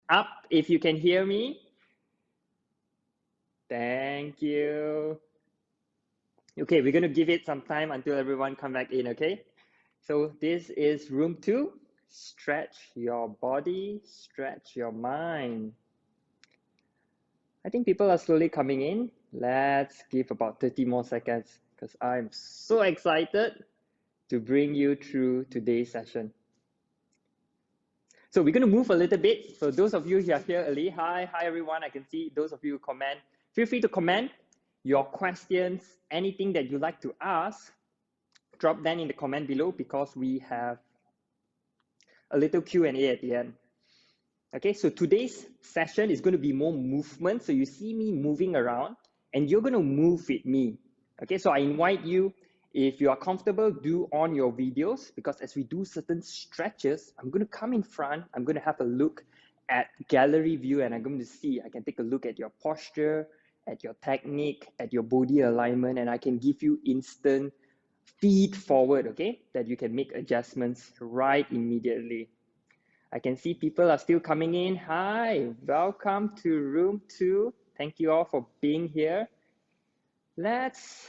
up if you can hear me. Thank you. Okay, we're going to give it some time until everyone come back in, okay? So this is room 2. Stretch your body, stretch your mind. I think people are slowly coming in. Let's give about 30 more seconds because I'm so excited to bring you through today's session. So we're going to move a little bit. So those of you who are here early, hi everyone. I can see those of you who comment. Feel free to comment your questions, anything that you like to ask. Drop them in the comment below because we have a little Q&A at the end. Okay, so today's session is going to be more movement. So you see me moving around and you're going to move with me. Okay, so I invite you, if you are comfortable, do on your videos because as we do certain stretches, I'm going to come in front, I'm going to have a look at gallery view and I'm going to see, I can take a look at your posture, at your technique, at your body alignment, and I can give you instant feed forward, okay, that you can make adjustments right immediately. I can see people are still coming in. Hi, welcome to room 2. Thank you all for being here. Let's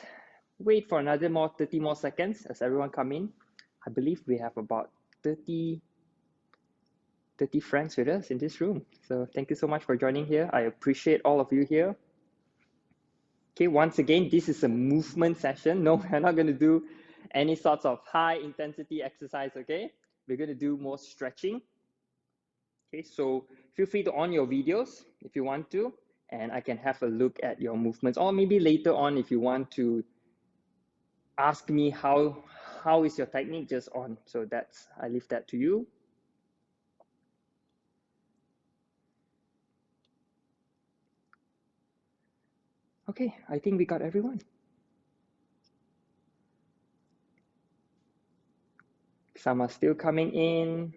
wait for another 30 more seconds as everyone come in. I believe we have about 30 friends with us in this room. So thank you so much for joining here. I appreciate all of you here. Okay, once again, this is a movement session. No, we're not going to do any sorts of high intensity exercise, okay? We're going to do more stretching. Okay, so feel free to on your videos if you want to, and I can have a look at your movements, or maybe later on if you want to ask me how is your technique, just on. So that's, I leave that to you. Okay, I think we got everyone. Some are still coming in.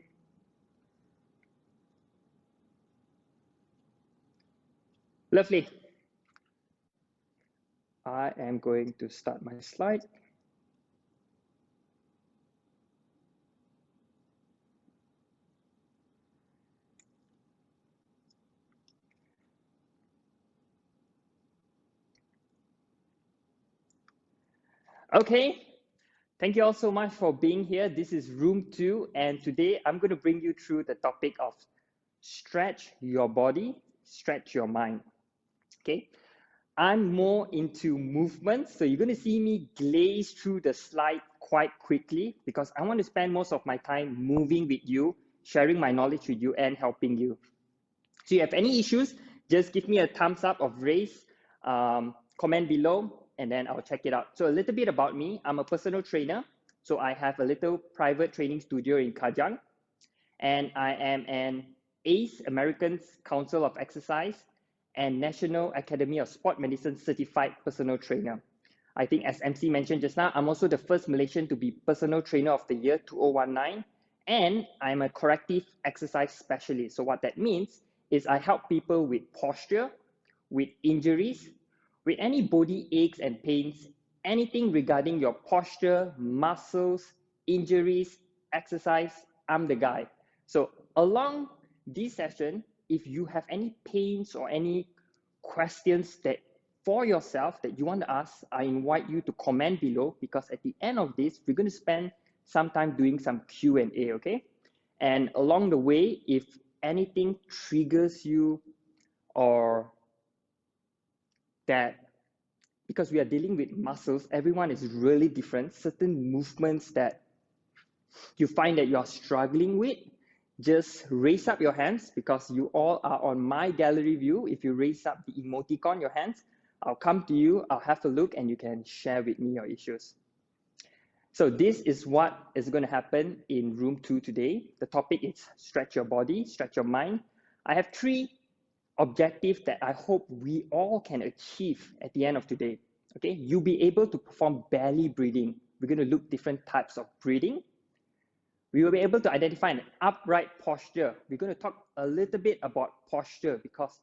Lovely. I am going to start my slide. Okay, thank you all so much for being here. This is room 2, and today I'm going to bring you through the topic of stretch your body, stretch your mind. Okay, I'm more into movement, so you're going to see me glaze through the slide quite quickly because I want to spend most of my time moving with you, sharing my knowledge with you, and helping you. So if you have any issues, just give me a thumbs up or raise, comment below, and then I'll check it out. So a little bit about me, I'm a personal trainer. So I have a little private training studio in Kajang, and I am an ACE, American Council of Exercise, and National Academy of Sport Medicine certified personal trainer. I think as MC mentioned just now, I'm also the first Malaysian to be personal trainer of the year 2019, and I'm a corrective exercise specialist. So what that means is I help people with posture, with injuries, with any body aches and pains, anything regarding your posture, muscles, injuries, exercise, I'm the guy. So along this session, if you have any pains or any questions that for yourself that you want to ask, I invite you to comment below because at the end of this, we're going to spend some time doing some Q&A, okay? And along the way, if anything triggers you or that, because we are dealing with muscles, everyone is really different. Certain movements that you find that you're struggling with, just raise up your hands because you all are on my gallery view. If you raise up the emoticon, your hands, I'll come to you, I'll have a look, and you can share with me your issues. So this is what is going to happen in room 2 today. The topic is stretch your body, stretch your mind. I have 3 objectives that I hope we all can achieve at the end of today. Okay, you'll be able to perform belly breathing. We're going to look different types of breathing. We will be able to identify an upright posture. We're going to talk a little bit about posture because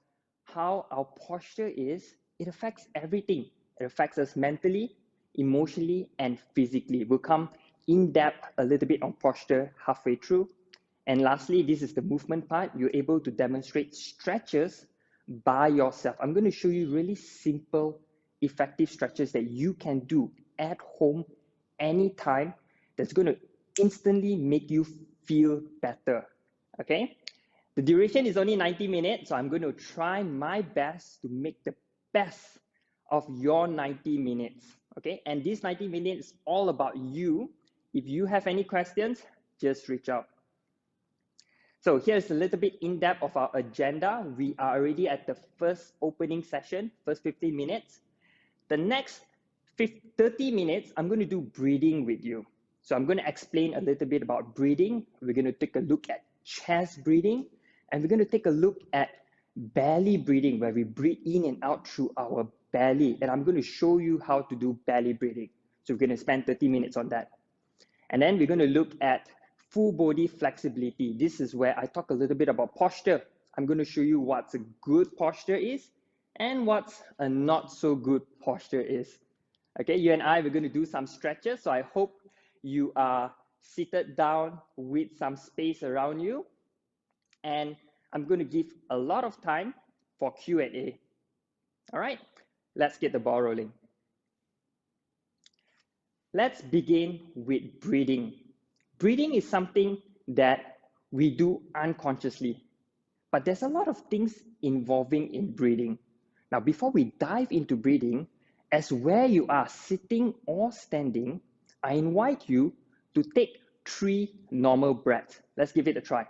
how our posture is, it affects everything. It affects us mentally, emotionally, and physically. We'll come in depth a little bit on posture halfway through. And lastly, this is the movement part. You're able to demonstrate stretches by yourself. I'm going to show you really simple, effective stretches that you can do at home anytime that's going to instantly make you feel better. Okay? The duration is only 90 minutes, so I'm going to try my best to make the best of your 90 minutes. Okay? And this 90 minutes is all about you. If you have any questions, just reach out. So here's a little bit in depth of our agenda. We are already at the first opening session, first 15 minutes. The next 30 minutes, I'm going to do breathing with you. So I'm going to explain a little bit about breathing. We're going to take a look at chest breathing, and we're going to take a look at belly breathing, where we breathe in and out through our belly. And I'm going to show you how to do belly breathing. So we're going to spend 30 minutes on that. And then we're going to look at full body flexibility. This is where I talk a little bit about posture. I'm going to show you what's a good posture is and what's a not so good posture is. Okay, you and I, we're going to do some stretches. So I hope you are seated down with some space around you. And I'm going to give a lot of time for Q&A. All right, let's get the ball rolling. Let's begin with breathing. Breathing is something that we do unconsciously, but there's a lot of things involving in breathing. Now, before we dive into breathing, as where you are sitting or standing, I invite you to take 3 normal breaths. Let's give it a try.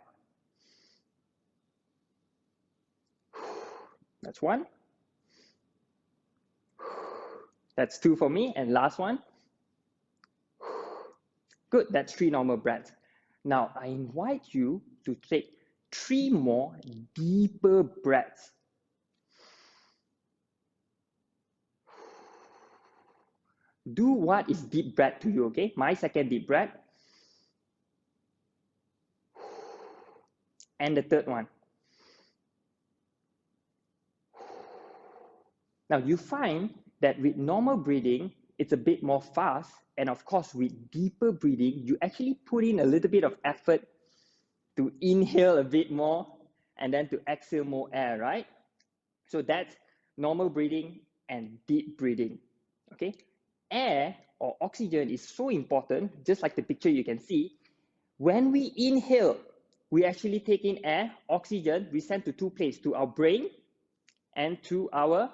That's 1. That's 2 for me, and last one. Good, that's 3 normal breaths. Now, I invite you to take 3 more deeper breaths. Do what is deep breath to you, okay? My second deep breath. And the third one. Now, you find that with normal breathing, it's a bit more fast. And of course, with deeper breathing, you actually put in a little bit of effort to inhale a bit more and then to exhale more air, right? So that's normal breathing and deep breathing, okay? Air or oxygen is so important, just like the picture you can see. When we inhale, we actually take in air, oxygen, we send to 2 places, to our brain and to our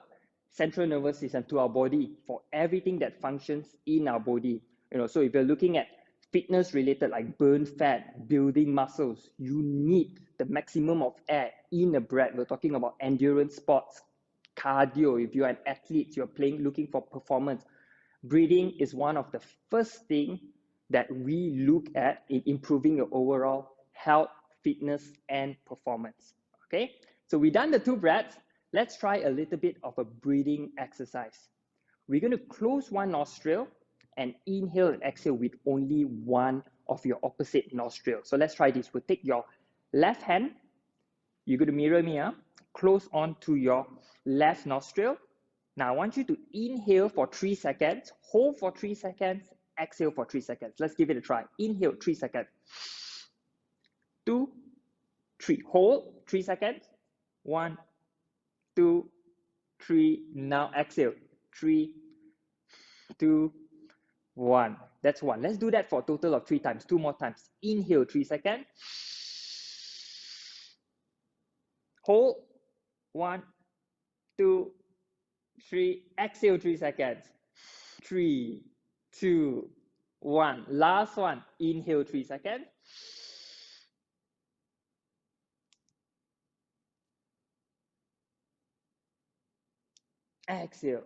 central nervous system, to our body, for everything that functions in our body. So if you're looking at fitness related, like burn fat, building muscles, you need the maximum of air in a breath. We're talking about endurance sports, cardio. If you're an athlete, you're looking for performance. Breathing is one of the first things that we look at in improving your overall health, fitness, and performance. Okay, so we've done the 2 breaths. Let's try a little bit of a breathing exercise. We're going to close one nostril and inhale and exhale with only one of your opposite nostril. So let's try this. We'll take your left hand. You're going to mirror me, close on to your left nostril. Now I want you to inhale for 3 seconds, hold for 3 seconds, exhale for 3 seconds. Let's give it a try. Inhale 3 seconds. 2, 3. Hold 3 seconds. 1, 2, 3. Now exhale. 3, 2, 1. That's 1. Let's do that for a total of 3 times. 2 more times. Inhale 3 seconds. Hold. 1, 2, 3. Exhale 3 seconds. 3, 2, 1. Last one. Inhale 3 seconds. Exhale.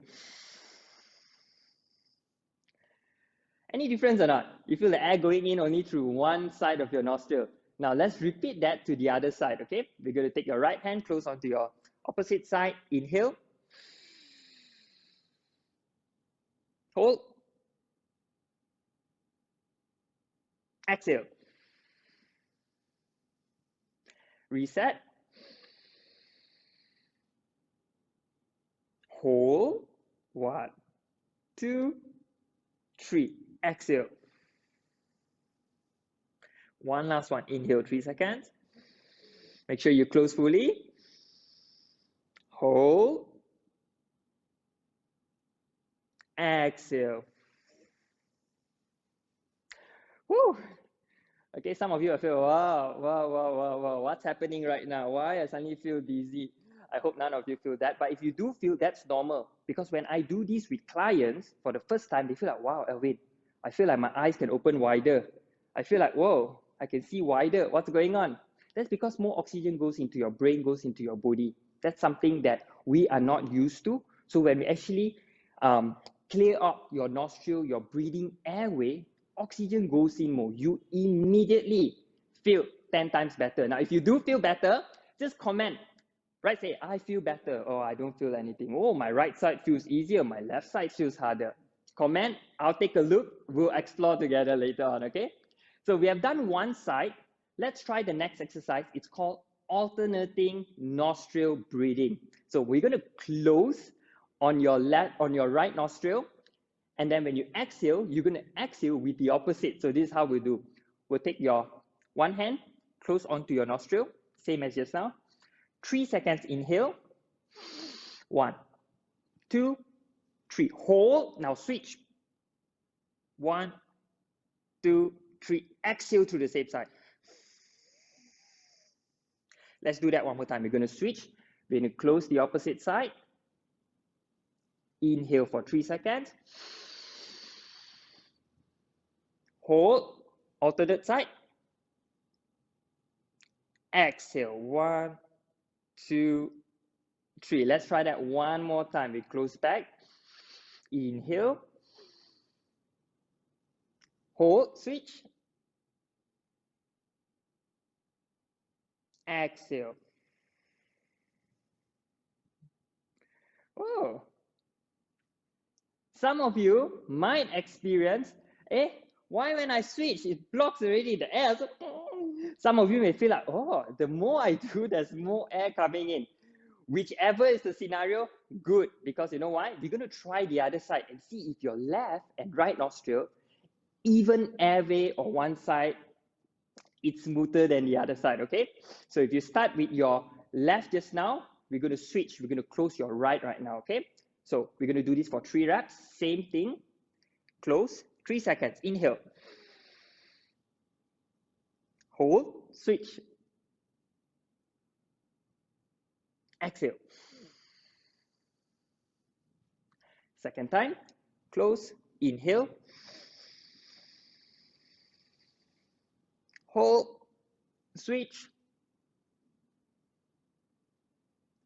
Any difference or not? You feel the air going in only through one side of your nostril. Now let's repeat that to the other side, okay? We're going to take your right hand close onto your opposite side. Inhale. Hold. Exhale. Reset. Hold. 1, 2, 3. Exhale. One last one. Inhale 3 seconds. Make sure you close fully. Hold. Exhale. Woo. Okay, some of you will feel, wow, what's happening right now? Why I suddenly feel dizzy? I hope none of you feel that. But if you do feel, that's normal. Because when I do this with clients for the first time, they feel like, wow, Alvin, I feel like my eyes can open wider. I feel like, whoa, I can see wider. What's going on? That's because more oxygen goes into your brain, goes into your body. That's something that we are not used to. So when we actually clear up your nostril, your breathing airway, oxygen goes in more. You immediately feel 10 times better. Now, if you do feel better, just comment, right? Say, I feel better. Oh, I don't feel anything. Oh, my right side feels easier. My left side feels harder. Comment, I'll take a look. We'll explore together later on, okay? So we have done one side. Let's try the next exercise. It's called alternating nostril breathing. So we're going to close on your right nostril. And then when you exhale, you're going to exhale with the opposite. So this is how we do. We'll take your one hand, close onto your nostril, same as just now. 3 seconds inhale. 1, 2, 3. Hold. Now switch. 1, 2, 3. Exhale to the same side. Let's do that one more time. We're going to switch. We're going to close the opposite side. Inhale for 3 seconds. Hold. Alternate side. Exhale. 1, 2, 3. Let's try that one more time. We close back. Inhale. Hold. Switch. Exhale. Oh. Some of you might experience, why when I switch, it blocks already the air. So, some of you may feel like, oh, the more I do, there's more air coming in. Whichever is the scenario, good. Because you know why? We're going to try the other side and see if your left and right nostril, even airway or one side, it's smoother than the other side, okay? So if you start with your left just now, we're going to switch. We're going to close your right now, okay? So we're going to do this for 3 reps. Same thing. Close. 3 seconds. Inhale. Hold. Switch. Exhale. Second time. Close. Inhale. Hold. Switch.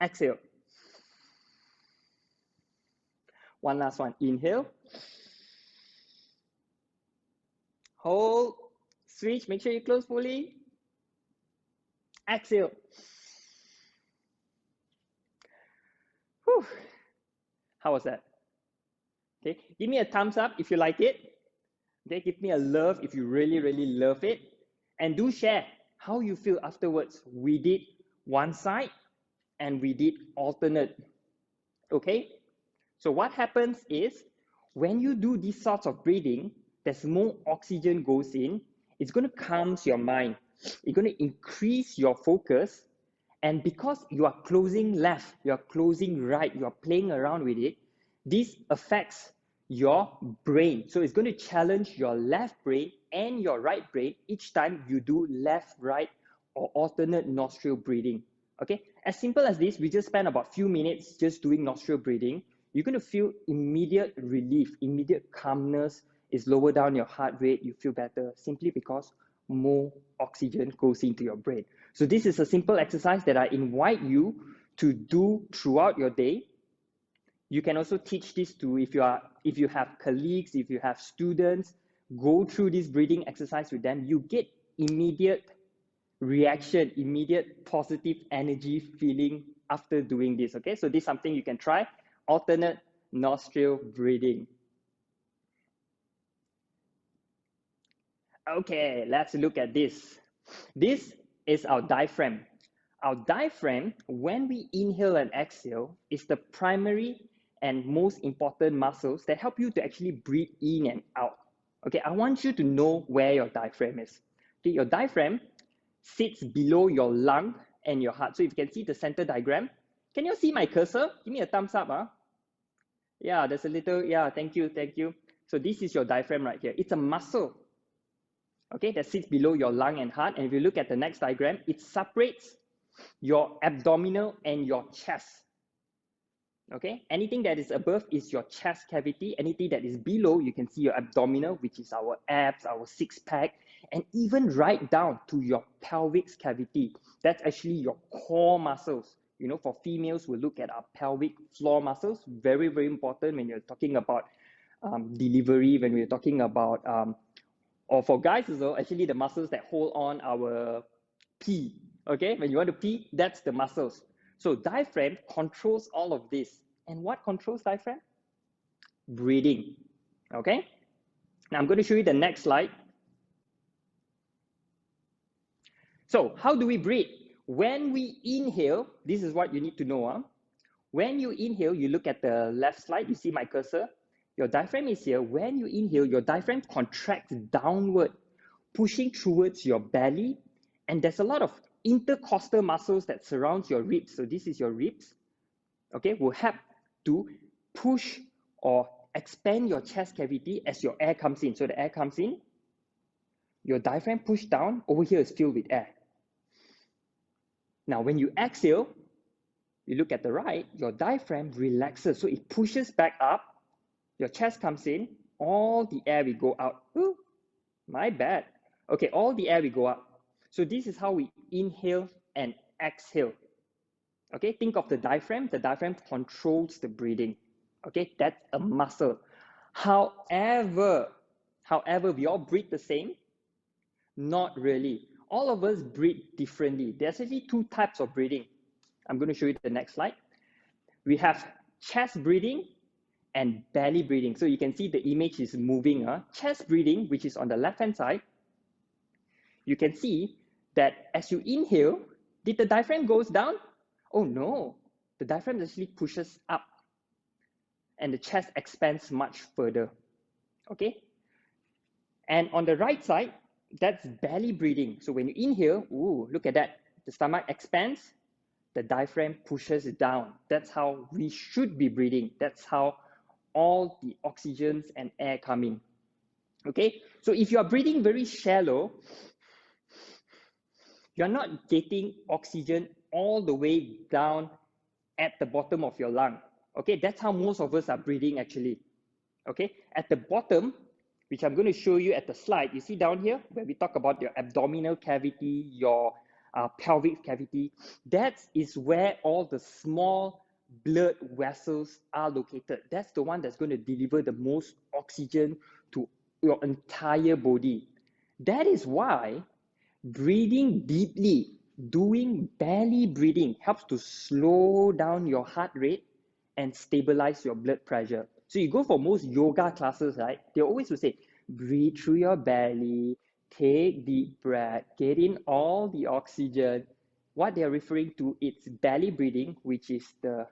Exhale. One last one. Inhale. Hold. Switch. Make sure you close fully. Exhale. Whew. How was that? Okay, give me a thumbs up if you like it. Okay, give me a love if you really, really love it. And do share how you feel afterwards. We did one side and we did alternate. Okay, so what happens is when you do these sorts of breathing, there's more oxygen goes in. It's going to calm your mind. It's going to increase your focus. And because you are closing left, you are closing right, you are playing around with it, this affects your brain. So it's going to challenge your left brain and your right brain each time you do left, right, or alternate nostril breathing. Okay, as simple as this, we just spend about a few minutes just doing nostril breathing. You're going to feel immediate relief, immediate calmness. Is lower down your heart rate, you feel better simply because more oxygen goes into your brain. So this is a simple exercise that I invite you to do throughout your day. You can also teach this to, if you have colleagues, if you have students, go through this breathing exercise with them. You get immediate reaction, immediate positive energy feeling after doing this, okay? So this is something you can try, alternate nostril breathing. Okay, let's look at this. This is our diaphragm. Our diaphragm, when we inhale and exhale, is the primary and most important muscles that help you to actually breathe in and out. Okay, I want you to know where your diaphragm is. Okay, your diaphragm sits below your lung and your heart. So if you can see the center diagram, can you see my cursor? Give me a thumbs up. Yeah, there's a little, yeah, thank you, thank you. So this is your diaphragm right here. It's a muscle, okay, that sits below your lung and heart. And if you look at the next diagram, it separates your abdominal and your chest. Okay, anything that is above is your chest cavity. Anything that is below, you can see your abdominal, which is our abs, our six pack, and even right down to your pelvic cavity. That's actually your core muscles. You know, for females, we'll look at our pelvic floor muscles. Very, very important when you're talking about delivery, when we're talking about, or for guys as well, actually the muscles that hold on our pee. Okay, when you want to pee, that's the muscles. So diaphragm controls all of this. And what controls diaphragm? Breathing. Okay. Now I'm going to show you the next slide. So how do we breathe? When we inhale, this is what you need to know. When you inhale, you look at the left slide, you see my cursor. Your diaphragm is here. When you inhale, your diaphragm contracts downward, pushing towards your belly. And there's a lot of intercostal muscles that surrounds your ribs. So this is your ribs, okay, will help to push or expand your chest cavity as your air comes in. So the air comes in, your diaphragm push down, over here is filled with air. Now, when you exhale, you look at the right, your diaphragm relaxes. So it pushes back up, your chest comes in, all the air will go out. Ooh, my bad. Okay, all the air will go up. So this is how we inhale and exhale. Okay, think of the diaphragm. The diaphragm controls the breathing. Okay, that's a muscle. However, we all breathe the same? Not really. All of us breathe differently. There's actually two types of breathing. I'm going to show you the next slide. We have chest breathing and belly breathing. So you can see the image is moving. Chest breathing, which is on the left-hand side, you can see that as you inhale, did the diaphragm goes down? Oh no, the diaphragm actually pushes up and the chest expands much further, okay? And on the right side, that's belly breathing. So when you inhale, ooh, look at that. The stomach expands, the diaphragm pushes it down. That's how we should be breathing. That's how all the oxygens and air come in, okay? So if you are breathing very shallow, you're not getting oxygen all the way down at the bottom of your lung. Okay, that's how most of us are breathing actually. Okay, at the bottom, which I'm going to show you at the slide, you see down here where we talk about your abdominal cavity, your pelvic cavity, that is where all the small blood vessels are located. That's the one that's going to deliver the most oxygen to your entire body. That is why breathing deeply, doing belly breathing helps to slow down your heart rate and stabilize your blood pressure. So you go for most yoga classes, right? They always will say, breathe through your belly, take deep breath, get in all the oxygen. What they're referring to is belly breathing, which is the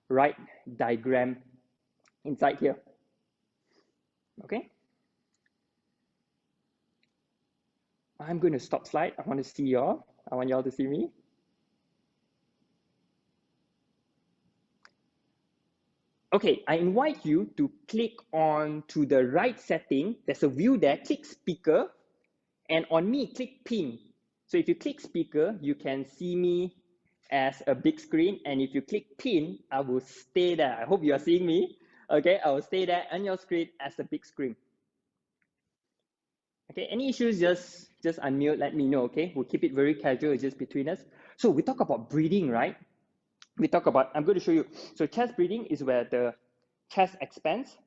right diagram inside here. Okay? I'm going to stop slide. I want to see y'all. I want y'all to see me. Okay, I invite you to click on to the right setting. There's a view there. Click speaker. And on me, click pin. So if you click speaker, you can see me as a big screen. And if you click pin, I will stay there. I hope you are seeing me. Okay, I will stay there on your screen as a big screen. Okay, any issues, just unmute, let me know, okay? We'll keep it very casual, just between us. So we talk about breathing, right? We talk about, I'm going to show you. So chest breathing is where the chest expands.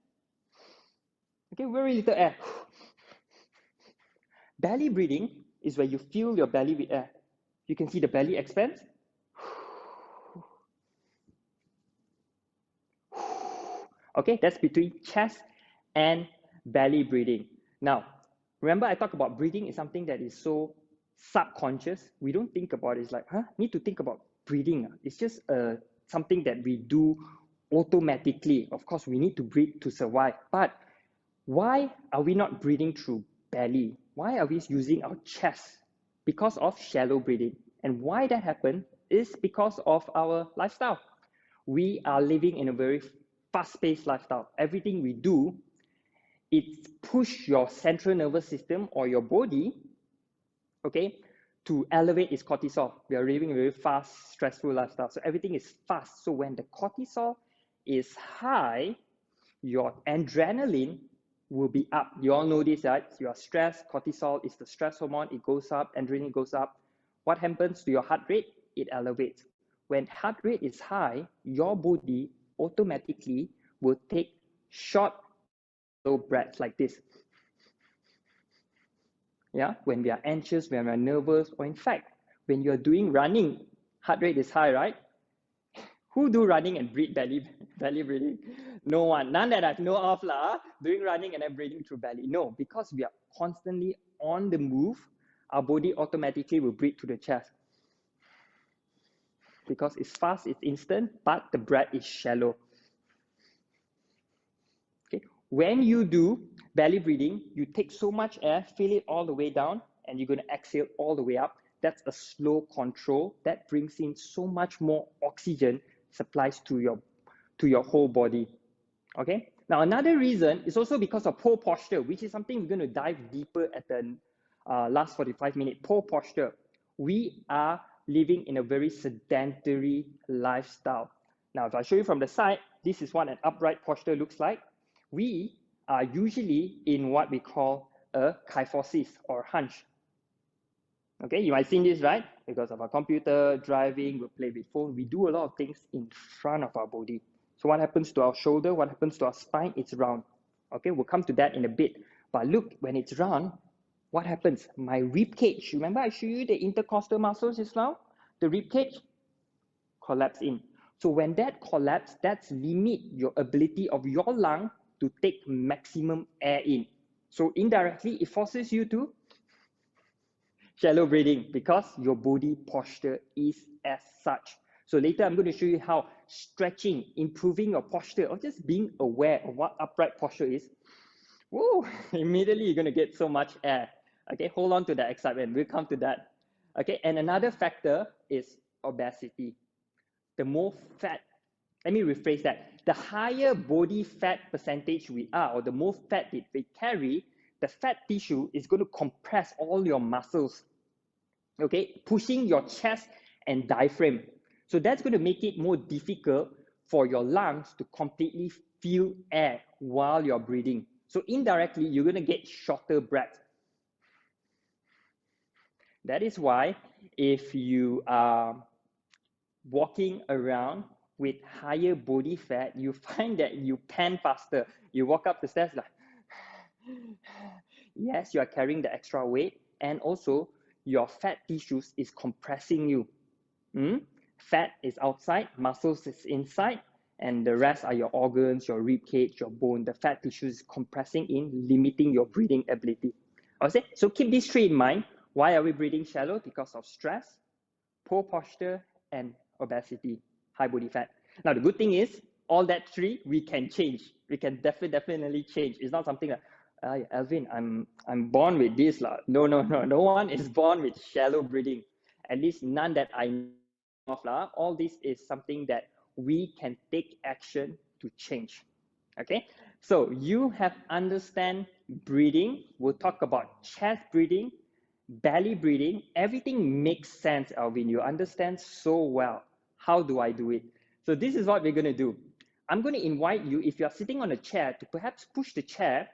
Okay, very little air. Belly breathing is where you fill your belly with air. You can see the belly expands. Okay, that's between chest and belly breathing. Now, remember I talked about breathing is something that is so subconscious. We don't think about it. It's like, need to think about breathing. It's just something that we do automatically. Of course, we need to breathe to survive. But why are we not breathing through belly? why are we using our chest? Because of shallow breathing. And why that happened is because of our lifestyle. We are living in a very fast-paced lifestyle. Everything we do, it push your central nervous system or your body, okay, to elevate its cortisol. We are living a very fast, stressful lifestyle. So everything is fast. So when the cortisol is high, your adrenaline will be up. You all know this, right? You are stressed, cortisol is the stress hormone, it goes up, adrenaline goes up. What happens to your heart rate? It elevates. When heart rate is high, your body automatically will take short, slow breaths like this. Yeah, when we are anxious, when we are nervous, or in fact, when you're doing running, heart rate is high, right? Who do running and breathe belly breathing? No one. None that I know of doing running and then breathing through belly. No, because we are constantly on the move, our body automatically will breathe to the chest. Because it's fast, it's instant, but the breath is shallow. Okay. When you do belly breathing, you take so much air, fill it all the way down, and you're going to exhale all the way up. That's a slow control that brings in so much more oxygen supplies to your whole body. Okay. Now another reason is also because of poor posture, which is something we're going to dive deeper at the last 45 minutes. Poor posture. We are living in a very sedentary lifestyle. Now, if I show you from the side, this is what an upright posture looks like. We are usually in what we call a kyphosis or hunch. Okay, you might have seen this, right? Because of our computer, driving, we play with phone, we do a lot of things in front of our body. So what happens to our shoulder? What happens to our spine? It's round. Okay, we'll come to that in a bit. But look, when it's round, what happens? My rib cage, remember I showed you the intercostal muscles just now? The rib cage collapse in. So when that collapse, that's limit your ability of your lung to take maximum air in. So indirectly, it forces you to shallow breathing because your body posture is as such. So later I'm going to show you how stretching, improving your posture, or just being aware of what upright posture is. Whoa, immediately you're going to get so much air. Okay, hold on to that excitement. We'll come to that. Okay, and another factor is obesity. The more fat, let me rephrase that. The higher body fat percentage we are, or the more fat that we carry, the fat tissue is going to compress all your muscles, okay, pushing your chest and diaphragm. So that's going to make it more difficult for your lungs to completely fill air while you're breathing. So indirectly, you're going to get shorter breath. That is why if you are walking around with higher body fat, you find that you pant faster. You walk up the stairs like, yes, you are carrying the extra weight, and also your fat tissues is compressing you. Fat is outside, muscles is inside, and the rest are your organs, your rib cage, your bone. The fat tissue is compressing in, limiting your breathing ability. Okay, so keep these three in mind. Why are we breathing shallow? Because of stress, poor posture, and obesity, high body fat. Now, the good thing is, all that three, we can change. We can definitely change. It's not something like, Alvin, I'm born with this. No. No one is born with shallow breathing. At least none that I know of. All this is something that we can take action to change. Okay, so you have understand breathing. We'll talk about chest breathing, belly breathing. Everything makes sense, Alvin. You understand so well. How do I do it? So this is what we're going to do. I'm going to invite you, if you're sitting on a chair, to perhaps push the chair.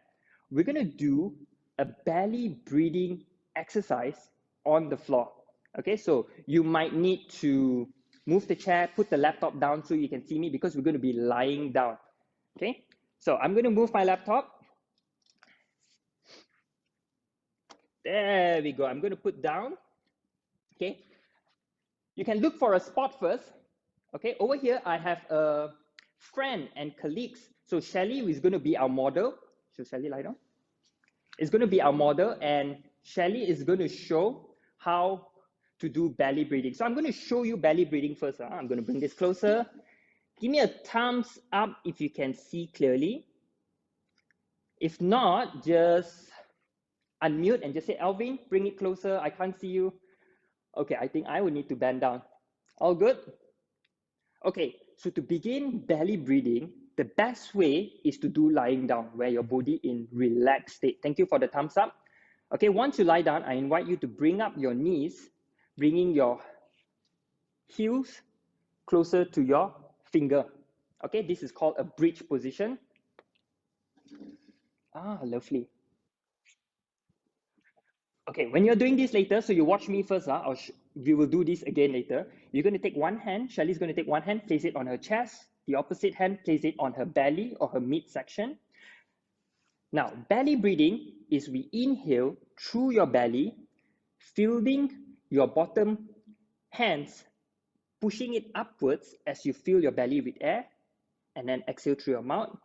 We're going to do a belly breathing exercise on the floor. Okay, so you might need to move the chair, put the laptop down so you can see me, because we're going to be lying down. Okay, so I'm going to move my laptop. There we go. I'm going to put down. Okay, you can look for a spot first. Okay, over here I have a friend and colleagues. So Shelly is going to be our model. So Shelly, lie down. It's going to be our model, and Shelly is going to show how to do belly breathing. So I'm going to show you belly breathing first. I'm going to bring this closer. Give me a thumbs up if you can see clearly. If not, just unmute and just say, Alvin, bring it closer. I can't see you. Okay, I think I will need to bend down. All good? Okay, so to begin belly breathing, the best way is to do lying down, where your body in relaxed state. Thank you for the thumbs up. Okay, once you lie down, I invite you to bring up your knees, bringing your heels closer to your finger. Okay, this is called a bridge position. Ah, lovely. Okay, when you're doing this later, so you watch me first, we will do this again later. You're going to take one hand, Shelly's going to take one hand, place it on her chest. The opposite hand, place it on her belly or her midsection. Now, belly breathing is we inhale through your belly, filling your bottom hands, pushing it upwards as you fill your belly with air, and then exhale through your mouth.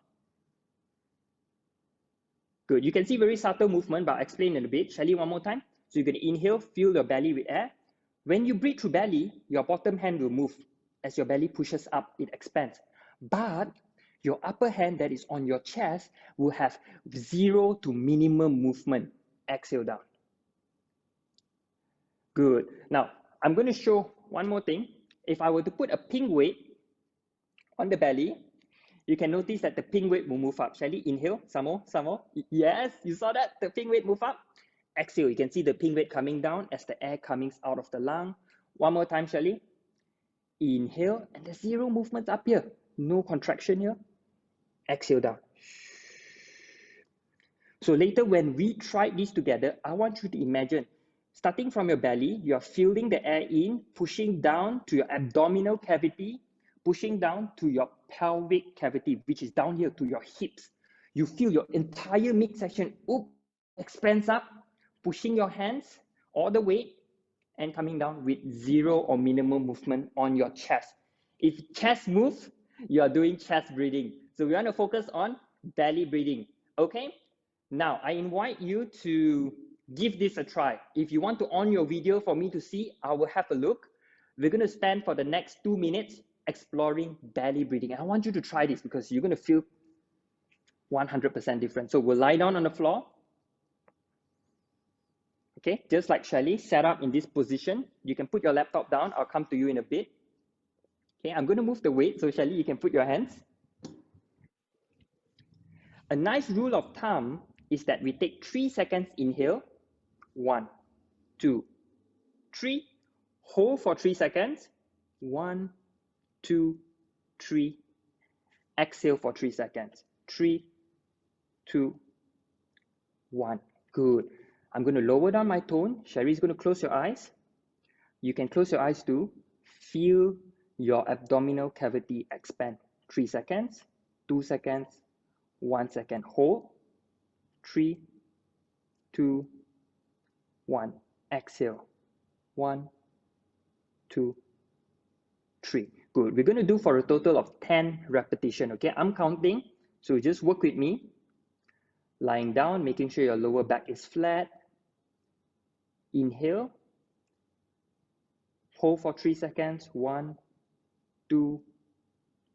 Good. You can see very subtle movement, but I'll explain in a bit. Shelly, one more time. So you're going to inhale, fill your belly with air. When you breathe through belly, your bottom hand will move. As your belly pushes up, it expands. But your upper hand that is on your chest will have 0 to minimum movement. Exhale down. Good. Now, I'm going to show one more thing. If I were to put a pink weight on the belly, you can notice that the pink weight will move up. Shelly, inhale, some more, some more. Yes, you saw that? The pink weight move up. Exhale, you can see the pink weight coming down as the air comes out of the lung. One more time, Shelly. Inhale, and there's 0 movement up here. No contraction here. Exhale down. So later when we try this together, I want you to imagine, starting from your belly, you are filling the air in, pushing down to your abdominal cavity, pushing down to your pelvic cavity, which is down here to your hips. You feel your entire midsection expands up, pushing your hands all the way and coming down with 0 or minimum movement on your chest. If chest moves, you are doing chest breathing. So we want to focus on belly breathing. Okay? Now, I invite you to give this a try. If you want to on your video for me to see, I will have a look. We're going to spend for the next 2 minutes exploring belly breathing. I want you to try this because you're going to feel 100% different. So we'll lie down on the floor. Okay, just like Shelly, set up in this position. You can put your laptop down. I'll come to you in a bit. Okay, I'm going to move the weight. So Shelly, you can put your hands. A nice rule of thumb is that we take 3 seconds inhale. 1, 2, 3. Hold for 3 seconds. 1, 2, 3. Exhale for 3 seconds. 3, 2, 1. Good. I'm going to lower down my tone. Sherry's going to close your eyes. You can close your eyes too. Feel your abdominal cavity expand. 3 seconds, 2 seconds, 1 second. Hold. 3, 2, 1. Exhale. 1, 2, 3. Good. We're going to do for a total of 10 repetitions. Okay, I'm counting. So just work with me. Lying down, making sure your lower back is flat. Inhale. Hold for 3 seconds. 1, 2,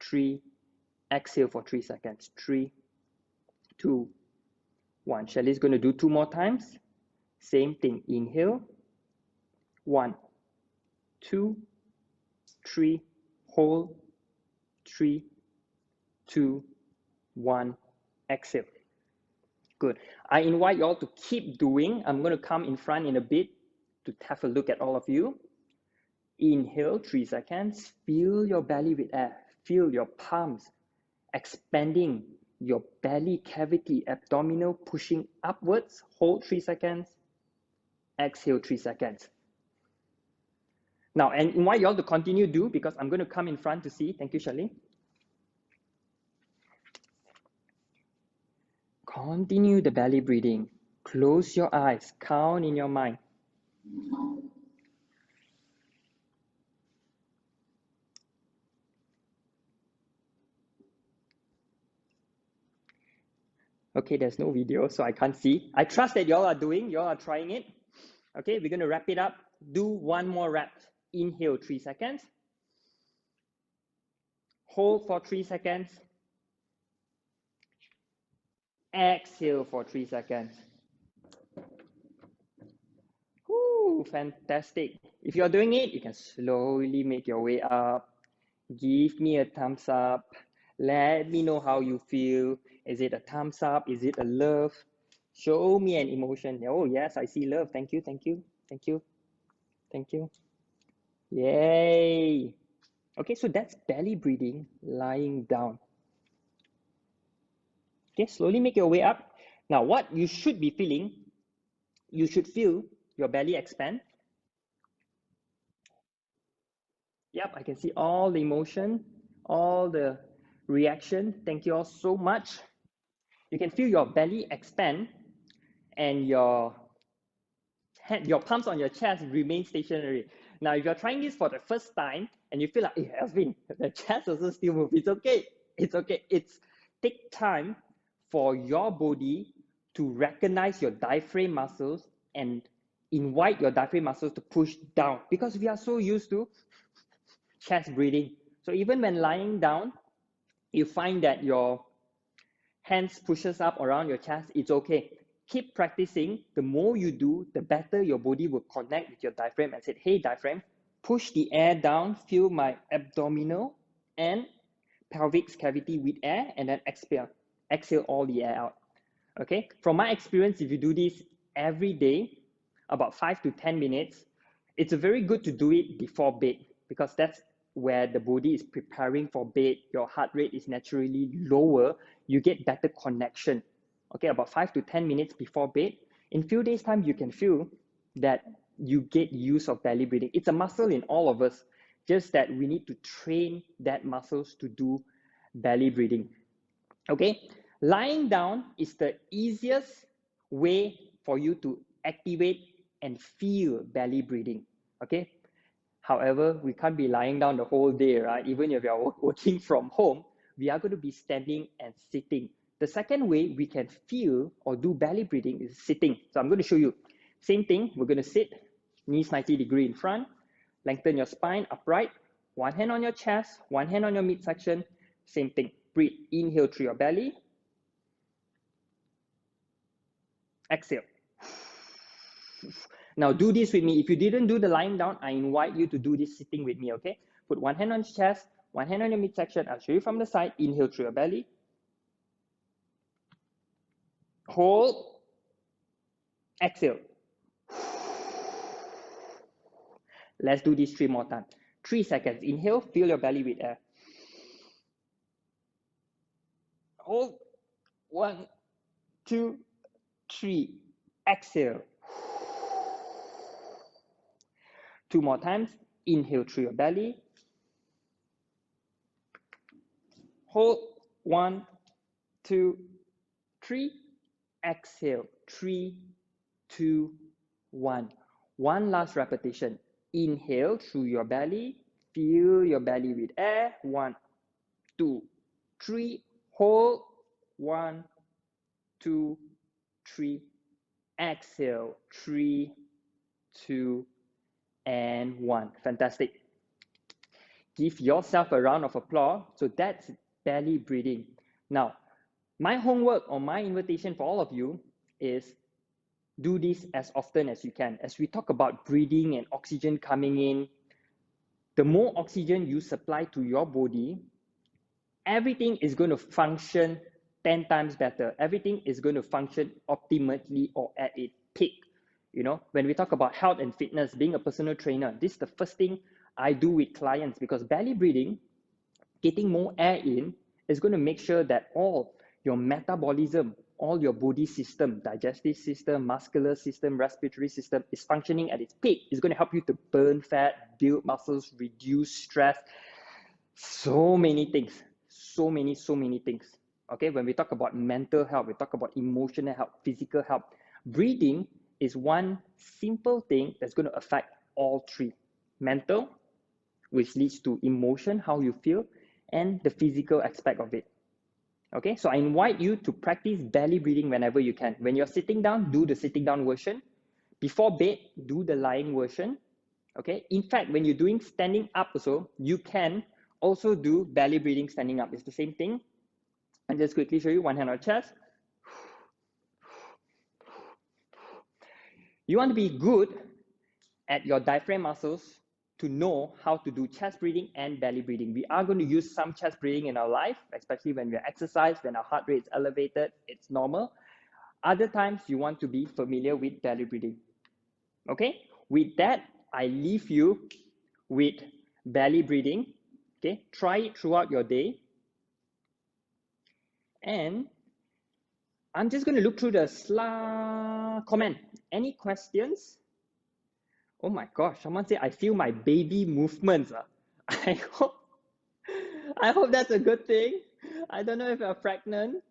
3. Exhale for 3 seconds. 3, 2, 1. Shelly's going to do 2 more times. Same thing. Inhale. 1, 2, 3. Hold. 3, 2, 1. Exhale. Good. I invite you all to keep doing. I'm going to come in front in a bit to have a look at all of you. Inhale, 3 seconds. Fill your belly with air. Feel your palms expanding your belly cavity, abdominal pushing upwards. Hold 3 seconds. Exhale 3 seconds. Now, and invite you all to continue do because I'm going to come in front to see. Thank you, Shelly. Continue the belly breathing. Close your eyes. Count in your mind. Okay, there's no video, so I can't see. I trust that y'all are trying it. Okay, we're going to wrap it up. Do 1 more rep. Inhale 3 seconds. Hold for 3 seconds. Exhale for 3 seconds. Woo, fantastic. If you're doing it, you can slowly make your way up. Give me a thumbs up. Let me know how you feel. Is it a thumbs up? Is it a love? Show me an emotion. Oh, yes, I see love. Thank you, thank you, thank you, thank you. Yay. Okay, so that's belly breathing, lying down. Okay, slowly make your way up. Now, what you should be feeling, you should feel your belly expand. Yep, I can see all the emotion, all the reaction. Thank you all so much. You can feel your belly expand and your palms on your chest remain stationary. Now, if you're trying this for the first time and you feel like, hey, Alvin, the chest also still move, it's okay. It's okay. It's take time for your body to recognize your diaphragm muscles and invite your diaphragm muscles to push down because we are so used to chest breathing. So even when lying down, you find that your hands pushes up around your chest, it's okay. Keep practicing. The more you do, the better your body will connect with your diaphragm and say, hey, diaphragm, push the air down, fill my abdominal and pelvic cavity with air, and then exhale. Exhale all the air out. Okay? From my experience, if you do this every day, about 5 to 10 minutes, it's very good to do it before bed because that's where the body is preparing for bed. Your heart rate is naturally lower. You get better connection. Okay, about 5 to 10 minutes before bed. In few days' time, you can feel that you get use of belly breathing. It's a muscle in all of us, just that we need to train that muscles to do belly breathing. Okay, lying down is the easiest way for you to activate and feel belly breathing. Okay, however, we can't be lying down the whole day, right? Even if you're working from home, we are going to be standing and sitting. The second way we can feel or do belly breathing is sitting. So I'm going to show you. Same thing, we're going to sit, knees 90 degrees in front, lengthen your spine upright, one hand on your chest, one hand on your midsection. Same thing, breathe, inhale through your belly, exhale. Now do this with me. If you didn't do the lying down, I invite you to do this sitting with me, okay? Put one hand on your chest, one hand on your midsection. I'll show you from the side. Inhale through your belly. Hold. Exhale. Let's do this 3 more times. 3 seconds. Inhale, fill your belly with air. Hold. 1, 2, 3. Exhale. 2 more times. Inhale through your belly. Hold. 1, 2, 3. Exhale. 3, 2, 1. One last repetition. Inhale through your belly. Fill your belly with air. 1, 2, 3. Hold. 1, 2, 3. Exhale. 3, 2, and 1. Fantastic. Give yourself a round of applause. So that's belly breathing. Now, my homework or my invitation for all of you is do this as often as you can. As we talk about breathing and oxygen coming in, the more oxygen you supply to your body, everything is going to function 10 times better. Everything is going to function optimally or at its peak. You know, when we talk about health and fitness, being a personal trainer, this is the first thing I do with clients because belly breathing, getting more air in, is going to make sure that all your metabolism, all your body system, digestive system, muscular system, respiratory system is functioning at its peak. It's going to help you to burn fat, build muscles, reduce stress. So many things, so many things. Okay, when we talk about mental health, we talk about emotional health, physical health. Breathing is one simple thing that's going to affect all three. Mental, which leads to emotion, how you feel, and the physical aspect of it. Okay, so I invite you to practice belly breathing whenever you can. When you're sitting down, do the sitting down version. Before bed, do the lying version. Okay, in fact, when you're doing standing up also, you can also do belly breathing standing up. It's the same thing. I'll just quickly show you. One hand on chest. You want to be good, at your diaphragm muscles to know how to do chest breathing and belly breathing. We are going to use some chest breathing in our life, especially when we exercise, when our heart rate is elevated, it's normal. Other times you want to be familiar with belly breathing. Okay, with that, I leave you with belly breathing. Okay, try it throughout your day. And I'm just going to look through the comment. Any questions? Oh my gosh, someone said, I feel my baby movements. I hope that's a good thing. I don't know if you're pregnant.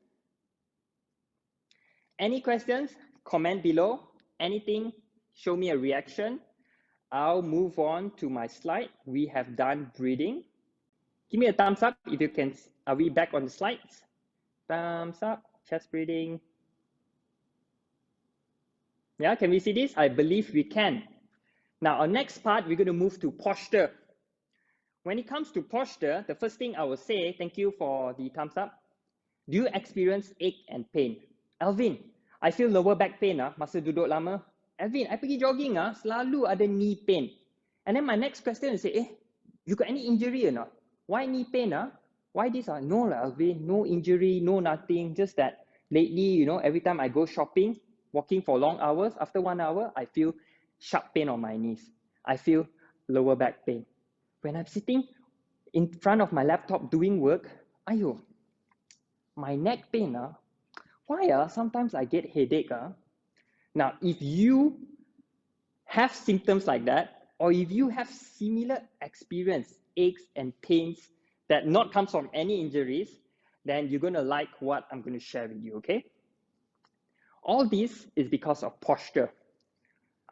Any questions? Comment below. Anything? Show me a reaction. I'll move on to my slide. We have done breathing. Give me a thumbs up if you can. Are we back on the slides? Thumbs up, chest breathing. Yeah, can we see this? I believe we can. Now, our next part, we're going to move to posture. When it comes to posture, the first thing I will say, thank you for the thumbs up. Do you experience ache and pain? Alvin, I feel lower back pain masa duduk lama. Alvin, I pergi jogging selalu ada knee pain. And then my next question is say, you got any injury or not? Why knee pain? Why this? No lah, Alvin, no injury, no nothing. Just that lately, every time I go shopping, walking for long hours, after 1 hour, I feel sharp pain on my knees. I feel lower back pain. When I'm sitting in front of my laptop doing work, my neck pain, why sometimes I get headache. Now, if you have symptoms like that, or if you have similar experience, aches and pains that not comes from any injuries, then you're going to like what I'm going to share with you, okay? All this is because of posture.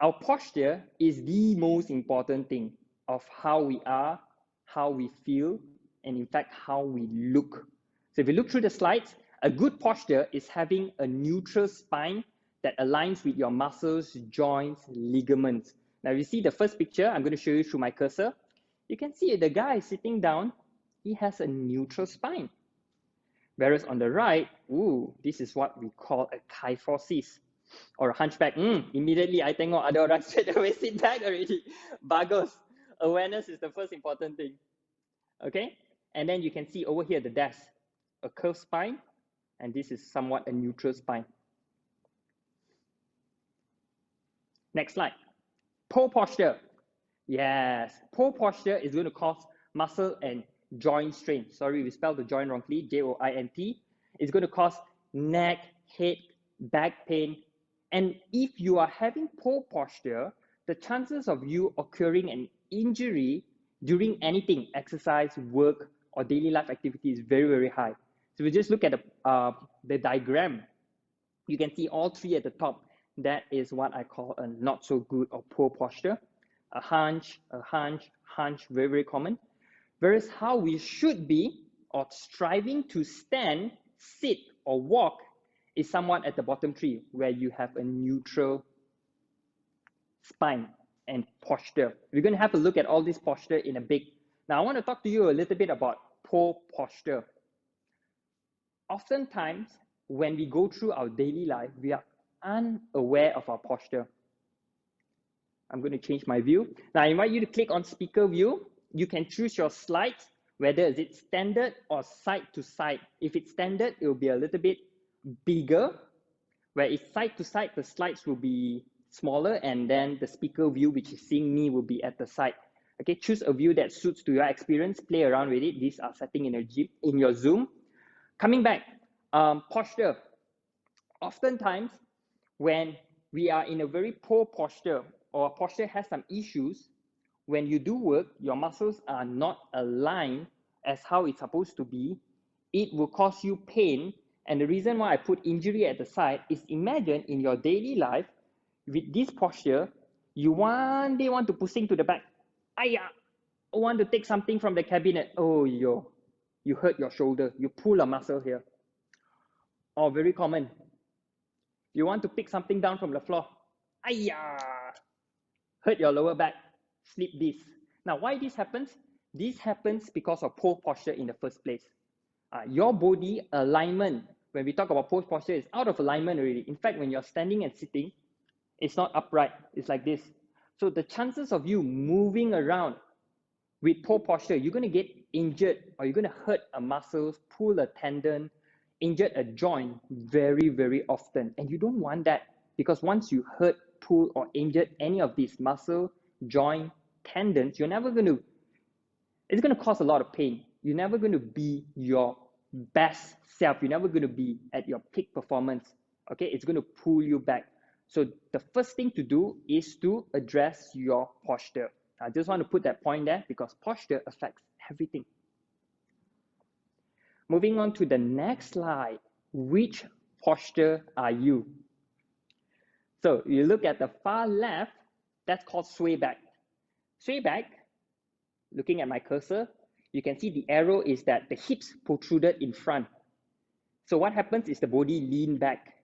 Our posture is the most important thing of how we are, how we feel, and in fact, how we look. So if you look through the slides, a good posture is having a neutral spine that aligns with your muscles, joints, ligaments. Now, you see the first picture, I'm going to show you through my cursor. You can see the guy sitting down, he has a neutral spine. Whereas on the right, this is what we call a kyphosis or a hunchback. Immediately, I tengok ada orang straight away sit back already. Bagus. Awareness is the first important thing. Okay? And then you can see over here the desk, a curved spine, and this is somewhat a neutral spine. Next slide. Pole posture. Yes, pole posture is going to cause muscle and joint strain. Sorry, we spelled the joint wrongly, joint. It's going to cause neck, head, back pain. And if you are having poor posture, the chances of you occurring an injury during anything, exercise, work, or daily life activity is very, very high. So we just look at the diagram. You can see all three at the top. That is what I call a not so good or poor posture. A hunch, very, very common. Whereas how we should be or striving to stand, sit, or walk is somewhat at the bottom three, where you have a neutral spine and posture. We're going to have a look at all this posture in a bit. Now, I want to talk to you a little bit about poor posture. Oftentimes, when we go through our daily life, we are unaware of our posture. I'm going to change my view. Now, I invite you to click on speaker view. You can choose your slides, whether is it standard or side to side. If it's standard, it will be a little bit bigger, where if side to side, the slides will be smaller, and then the speaker view, which is seeing me, will be at the side. Okay, choose a view that suits to your experience, play around with it. These are setting in your Zoom. Coming back, posture. Oftentimes, when we are in a very poor posture, or posture has some issues, when you do work, your muscles are not aligned as how it's supposed to be, it will cause you pain. And the reason why I put injury at the side is, imagine in your daily life, with this posture, you one day want to pusing to the back. Want to take something from the cabinet. You hurt your shoulder. You pull a muscle here. Or very common, you want to pick something down from the floor. Hurt your lower back. Slip this. Now, why this happens? This happens because of poor posture in the first place. Your body alignment, when we talk about poor posture, is out of alignment already. In fact, when you're standing and sitting, it's not upright. It's like this. So the chances of you moving around with poor posture, you're going to get injured, or you're going to hurt a muscle, pull a tendon, injure a joint very, very often. And you don't want that, because once you hurt, pull, or injure any of these muscle, joint, tendons, you're never going to, it's going to cause a lot of pain. You're never going to be your best self. You're never going to be at your peak performance. Okay, it's going to pull you back. So the first thing to do is to address your posture. I just want to put that point there, because posture affects everything. Moving on to the next slide. Which posture are you? So you look at the far left, that's called sway back. Sway back, looking at my cursor, you can see the arrow is that the hips protruded in front. So what happens is the body lean back.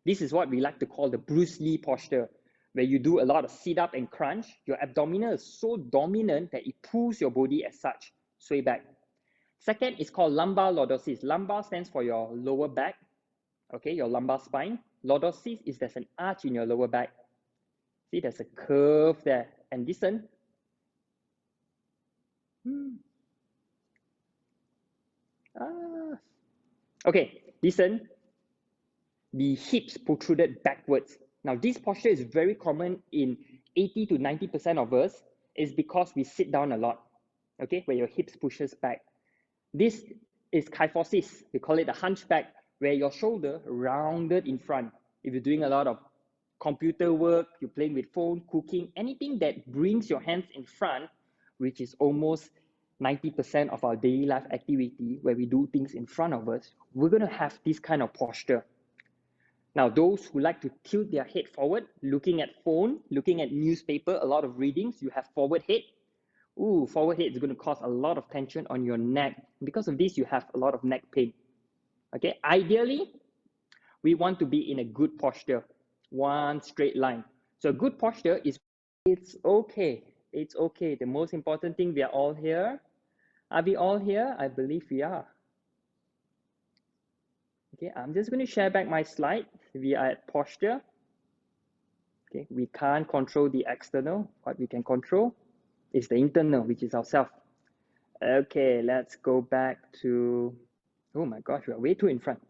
This is what we like to call the Bruce Lee posture, where you do a lot of sit-up and crunch. Your abdominal is so dominant that it pulls your body as such, sway back. Second is called lumbar lordosis. Lumbar stands for your lower back, okay, your lumbar spine. Lordosis is there's an arch in your lower back. See, there's a curve there. And listen. Okay, listen. The hips protruded backwards. Now, this posture is very common in 80 to 90% of us. Is because we sit down a lot, okay, where your hips pushes back. This is kyphosis. We call it a hunchback, where your shoulder rounded in front. If you're doing a lot of computer work, you're playing with phone, cooking, anything that brings your hands in front, which is almost 90% of our daily life activity, where we do things in front of us, we're going to have this kind of posture. Now, those who like to tilt their head forward, looking at phone, looking at newspaper, a lot of readings, you have forward head. Ooh, forward head is going to cause a lot of tension on your neck. Because of this, you have a lot of neck pain. Okay, ideally, we want to be in a good posture, one straight line. So a good posture is, it's okay. It's okay. The most important thing, we are all here. Are we all here? I believe we are. Okay, I'm just going to share back my slide. We are at posture. Okay, we can't control the external. What we can control is the internal, which is ourselves. Okay, let's go back to, oh my gosh, we are way too in front.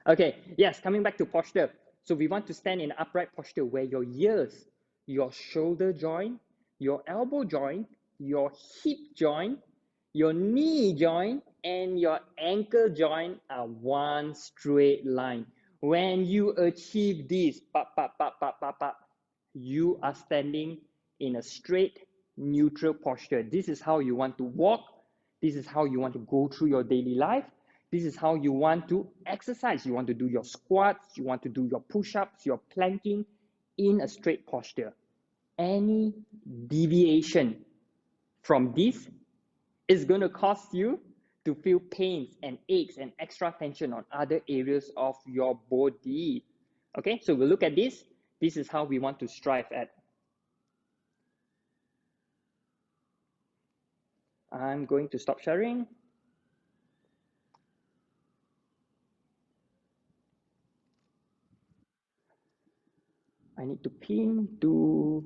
Okay, yes, coming back to posture. So we want to stand in upright posture where your ears, your shoulder joint, your elbow joint, your hip joint, your knee joint, and your ankle joint are one straight line. When you achieve this, you are standing in a straight, neutral posture. This is how you want to walk. This is how you want to go through your daily life. This is how you want to exercise. You want to do your squats. You want to do your push-ups, your planking in a straight posture. Any deviation from this is going to cause you to feel pains and aches and extra tension on other areas of your body. Okay, so we'll look at this. This is how we want to strive at. I'm going to stop sharing. I need to pin to.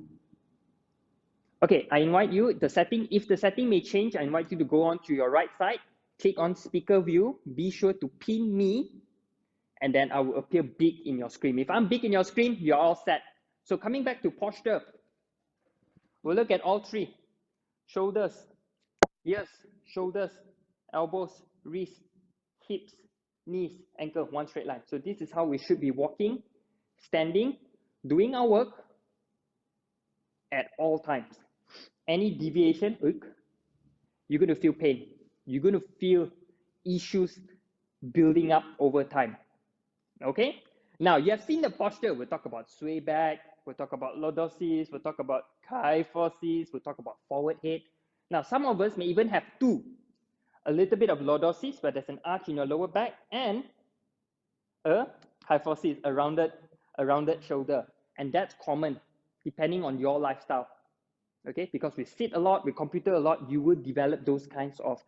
Okay, I invite you, the setting, if the setting may change, I invite you to go on to your right side, click on speaker view, be sure to pin me, and then I will appear big in your screen. If I'm big in your screen, you're all set. So coming back to posture, we'll look at all three. Shoulders, ears, shoulders, elbows, wrists, hips, knees, ankle, one straight line. So this is how we should be walking, standing, doing our work at all times. Any deviation, you're going to feel pain. You're going to feel issues building up over time. Okay? Now, you have seen the posture. We'll talk about sway back. We'll talk about lordosis. We'll talk about kyphosis. We'll talk about forward head. Now, some of us may even have two. A little bit of lordosis, where there's an arch in your lower back, and a kyphosis, a rounded shoulder. And that's common, depending on your lifestyle. Okay, because we sit a lot, we computer a lot, you will develop those kinds of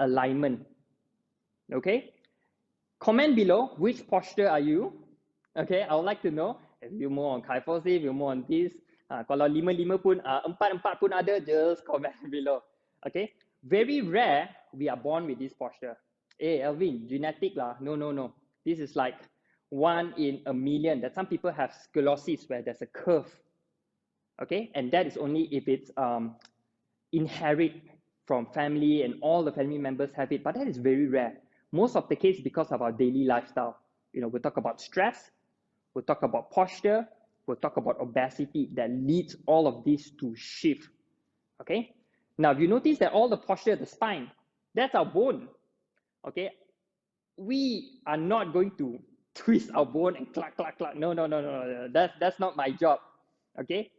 alignment. Okay, comment below which posture are you. Okay, I would like to know. If you more on kyphosis, you more on this. Kalau 5 pun, 4 pun ada, just comment below. Okay, very rare we are born with this posture. Hey, Alvin, genetic lah. No. This is like 1 in a million. That some people have scoliosis where there's a curve. Okay, and that is only if it's inherit from family and all the family members have it, but that is very rare. Most of the case because of our daily lifestyle. You know, we'll talk about stress, we'll talk about posture, we'll talk about obesity that leads all of this to shift. Okay, now if you notice that all the posture, the spine, that's our bone. Okay, we are not going to twist our bone and clack. No. That's not my job. Okay,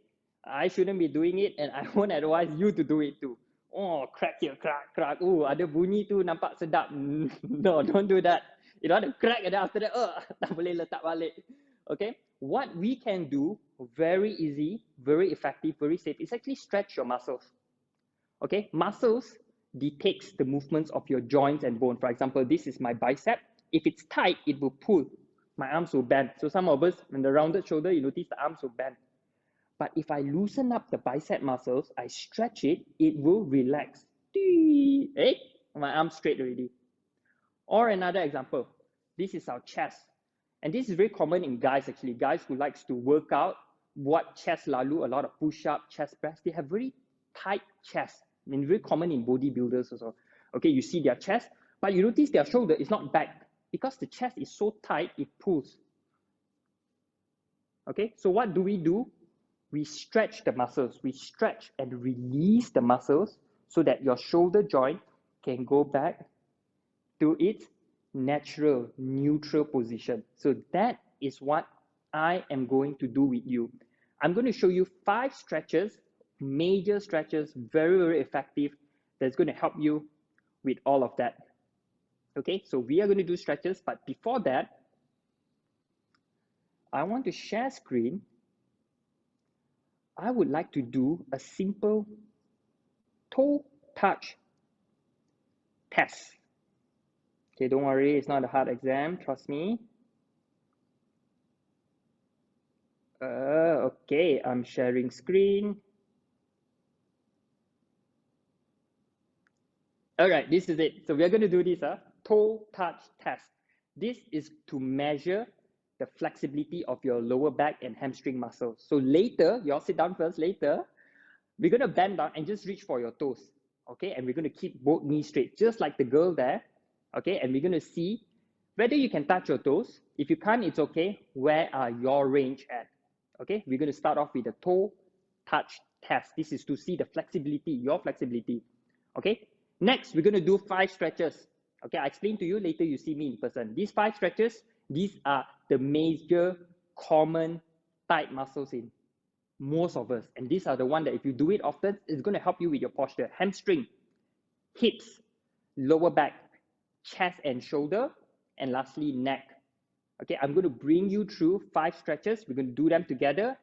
I shouldn't be doing it, and I won't advise you to do it too. Oh, crack here, crack. Oh, ada bunyi tu nampak sedap. No, don't do that. You know, the crack and then after that, tak boleh letak balik. Okay, what we can do very easy, very effective, very safe is actually stretch your muscles. Okay, muscles dictates the movements of your joints and bone. For example, this is my bicep. If it's tight, it will pull. My arms will bend. So some of us, in the rounded shoulder, you notice the arms will bend. But if I loosen up the bicep muscles, I stretch it, it will relax. Hey, my arm straight already. Or another example, this is our chest. And this is very common in guys actually. Guys who likes to work out, what chest lalu, a lot of push-up, chest press, they have very tight chest. I mean, very common in bodybuilders also. Okay, you see their chest, but you notice their shoulder is not back because the chest is so tight, it pulls. Okay, so what do? We stretch the muscles. We stretch and release the muscles so that your shoulder joint can go back to its natural, neutral position. So that is what I am going to do with you. I'm going to show you 5 stretches, major stretches, very, very effective, that's going to help you with all of that. Okay, so we are going to do stretches, but before that, I want to share screen. I would like to do a simple toe touch test. Okay, don't worry, it's not a hard exam, trust me. Okay, I'm sharing screen. All right, this is it. So we're going to do this toe touch test. This is to measure the flexibility of your lower back and hamstring muscles. So later, you all sit down first, later, we're going to bend down and just reach for your toes. Okay, and we're going to keep both knees straight, just like the girl there. Okay, and we're going to see whether you can touch your toes. If you can't, it's okay. Where are your range at? Okay, we're going to start off with the toe touch test. This is to see the flexibility, your flexibility. Okay, next, we're going to do 5 stretches. Okay, I explain to you later, you see me in person. These 5 stretches, these are the major common tight muscles in most of us. And these are the ones that if you do it often, it's going to help you with your posture. Hamstring, hips, lower back, chest and shoulder, and lastly, neck. Okay, I'm going to bring you through 5 stretches. We're going to do them together,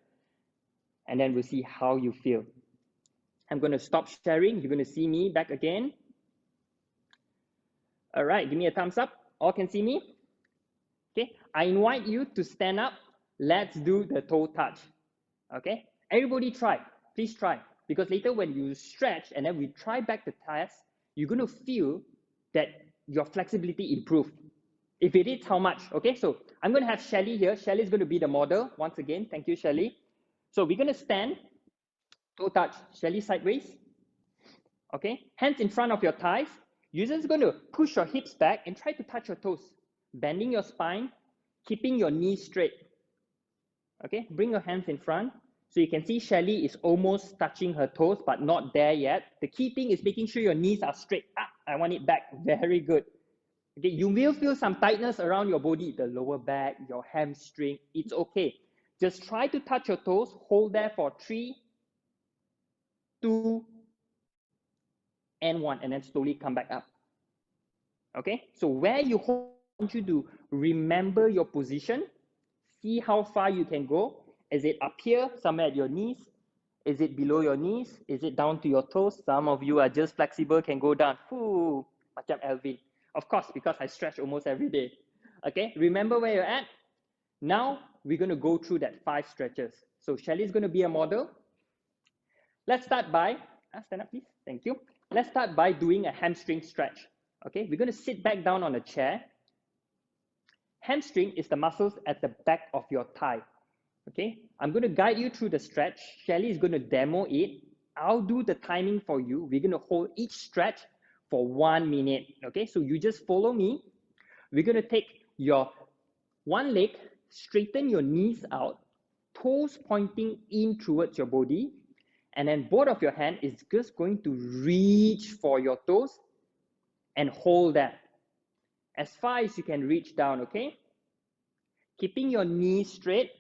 and then we'll see how you feel. I'm going to stop sharing. You're going to see me back again. All right, give me a thumbs up. All can see me? Okay, I invite you to stand up. Let's do the toe touch. Okay, everybody try. Please try. Because later when you stretch and then we try back the test, you're going to feel that your flexibility improved. If it is, how much? Okay, so I'm going to have Shelly here. Shelly is going to be the model. Once again, thank you, Shelly. So we're going to stand, toe touch. Shelly sideways. Okay, hands in front of your thighs. You're just going to push your hips back and try to touch your toes. Bending your spine, keeping your knees straight. Okay, bring your hands in front. So you can see Shelly is almost touching her toes, but not there yet. The key thing is making sure your knees are straight. I want it back. Very good. Okay, you will feel some tightness around your body, the lower back, your hamstring. It's okay. Just try to touch your toes. Hold there for 3, 2, and 1, and then slowly come back up. Okay, so where you hold, I want you to remember your position. See how far you can go. Is it up here, somewhere at your knees? Is it below your knees? Is it down to your toes? Some of you are just flexible, can go down. Ooh, macam Alvin. Of course, because I stretch almost every day. Okay, remember where you're at. Now we're going to go through that 5 stretches. So Shelly is going to be a model. Let's start by, stand up please, thank you. Let's start by doing a hamstring stretch. Okay, we're going to sit back down on a chair. Hamstring is the muscles at the back of your thigh. Okay, I'm going to guide you through the stretch. Shelly is going to demo it. I'll do the timing for you. We're going to hold each stretch for 1 minute. Okay, so you just follow me. We're going to take your one leg, straighten your knees out, toes pointing in towards your body, and then both of your hands is just going to reach for your toes and hold that as far as you can reach down, okay? Keeping your knees straight.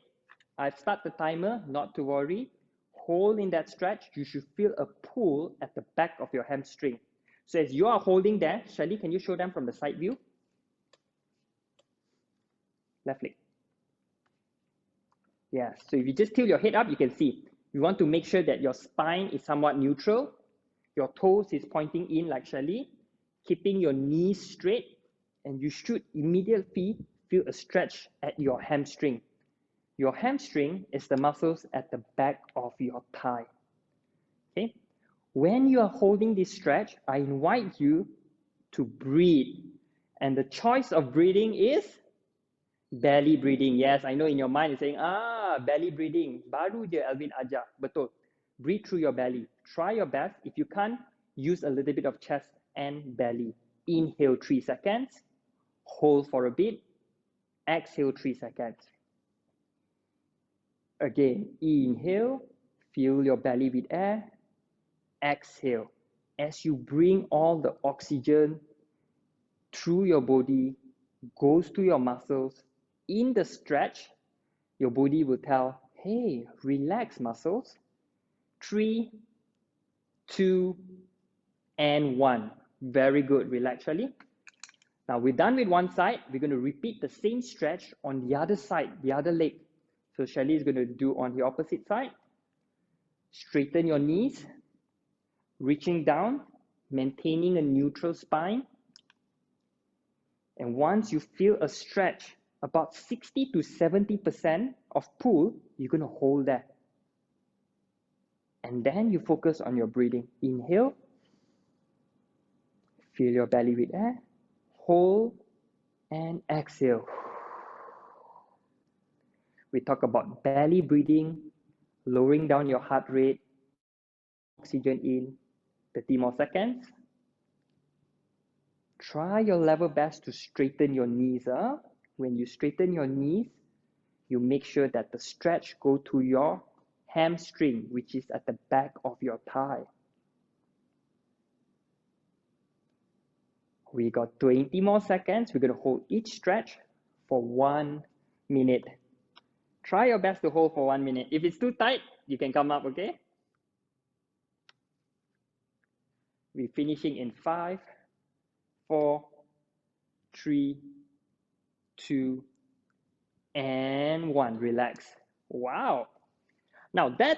I've started the timer, not to worry. Hold in that stretch. You should feel a pull at the back of your hamstring. So as you are holding there, Shelly, can you show them from the side view? Left leg. Yeah, so if you just tilt your head up, you can see. You want to make sure that your spine is somewhat neutral. Your toes is pointing in like Shelly. Keeping your knees straight. And you should immediately feel a stretch at your hamstring. Your hamstring is the muscles at the back of your thigh. Okay? When you are holding this stretch, I invite you to breathe. And the choice of breathing is belly breathing. Yes, I know in your mind you're saying, belly breathing. Baru je Alvin ajar. Betul. Breathe through your belly. Try your best. If you can't, use a little bit of chest and belly. Inhale 3 seconds. Hold for a bit. Exhale 3 seconds. Again, inhale. Fill your belly with air. Exhale. As you bring all the oxygen through your body, goes to your muscles, in the stretch, your body will tell, hey, relax muscles. 3, 2, and 1. Very good. Relax, Shelly. Now we're done with one side. We're going to repeat the same stretch on the other side, the other leg. So Shelly is going to do on the opposite side. Straighten your knees, reaching down, maintaining a neutral spine. And once you feel a stretch, about 60 to 70% of pull, you're going to hold that. And then you focus on your breathing. Inhale. Fill your belly with air. Hold and exhale. We talk about belly breathing, lowering down your heart rate, oxygen in, 30 more seconds. Try your level best to straighten your knees up. When you straighten your knees, you make sure that the stretch go to your hamstring, which is at the back of your thigh. We got 20 more seconds. We're going to hold each stretch for 1 minute. Try your best to hold for 1 minute. If it's too tight, you can come up, okay? We're finishing in 5, 4, 3, 2, and 1. Relax. Wow. Now that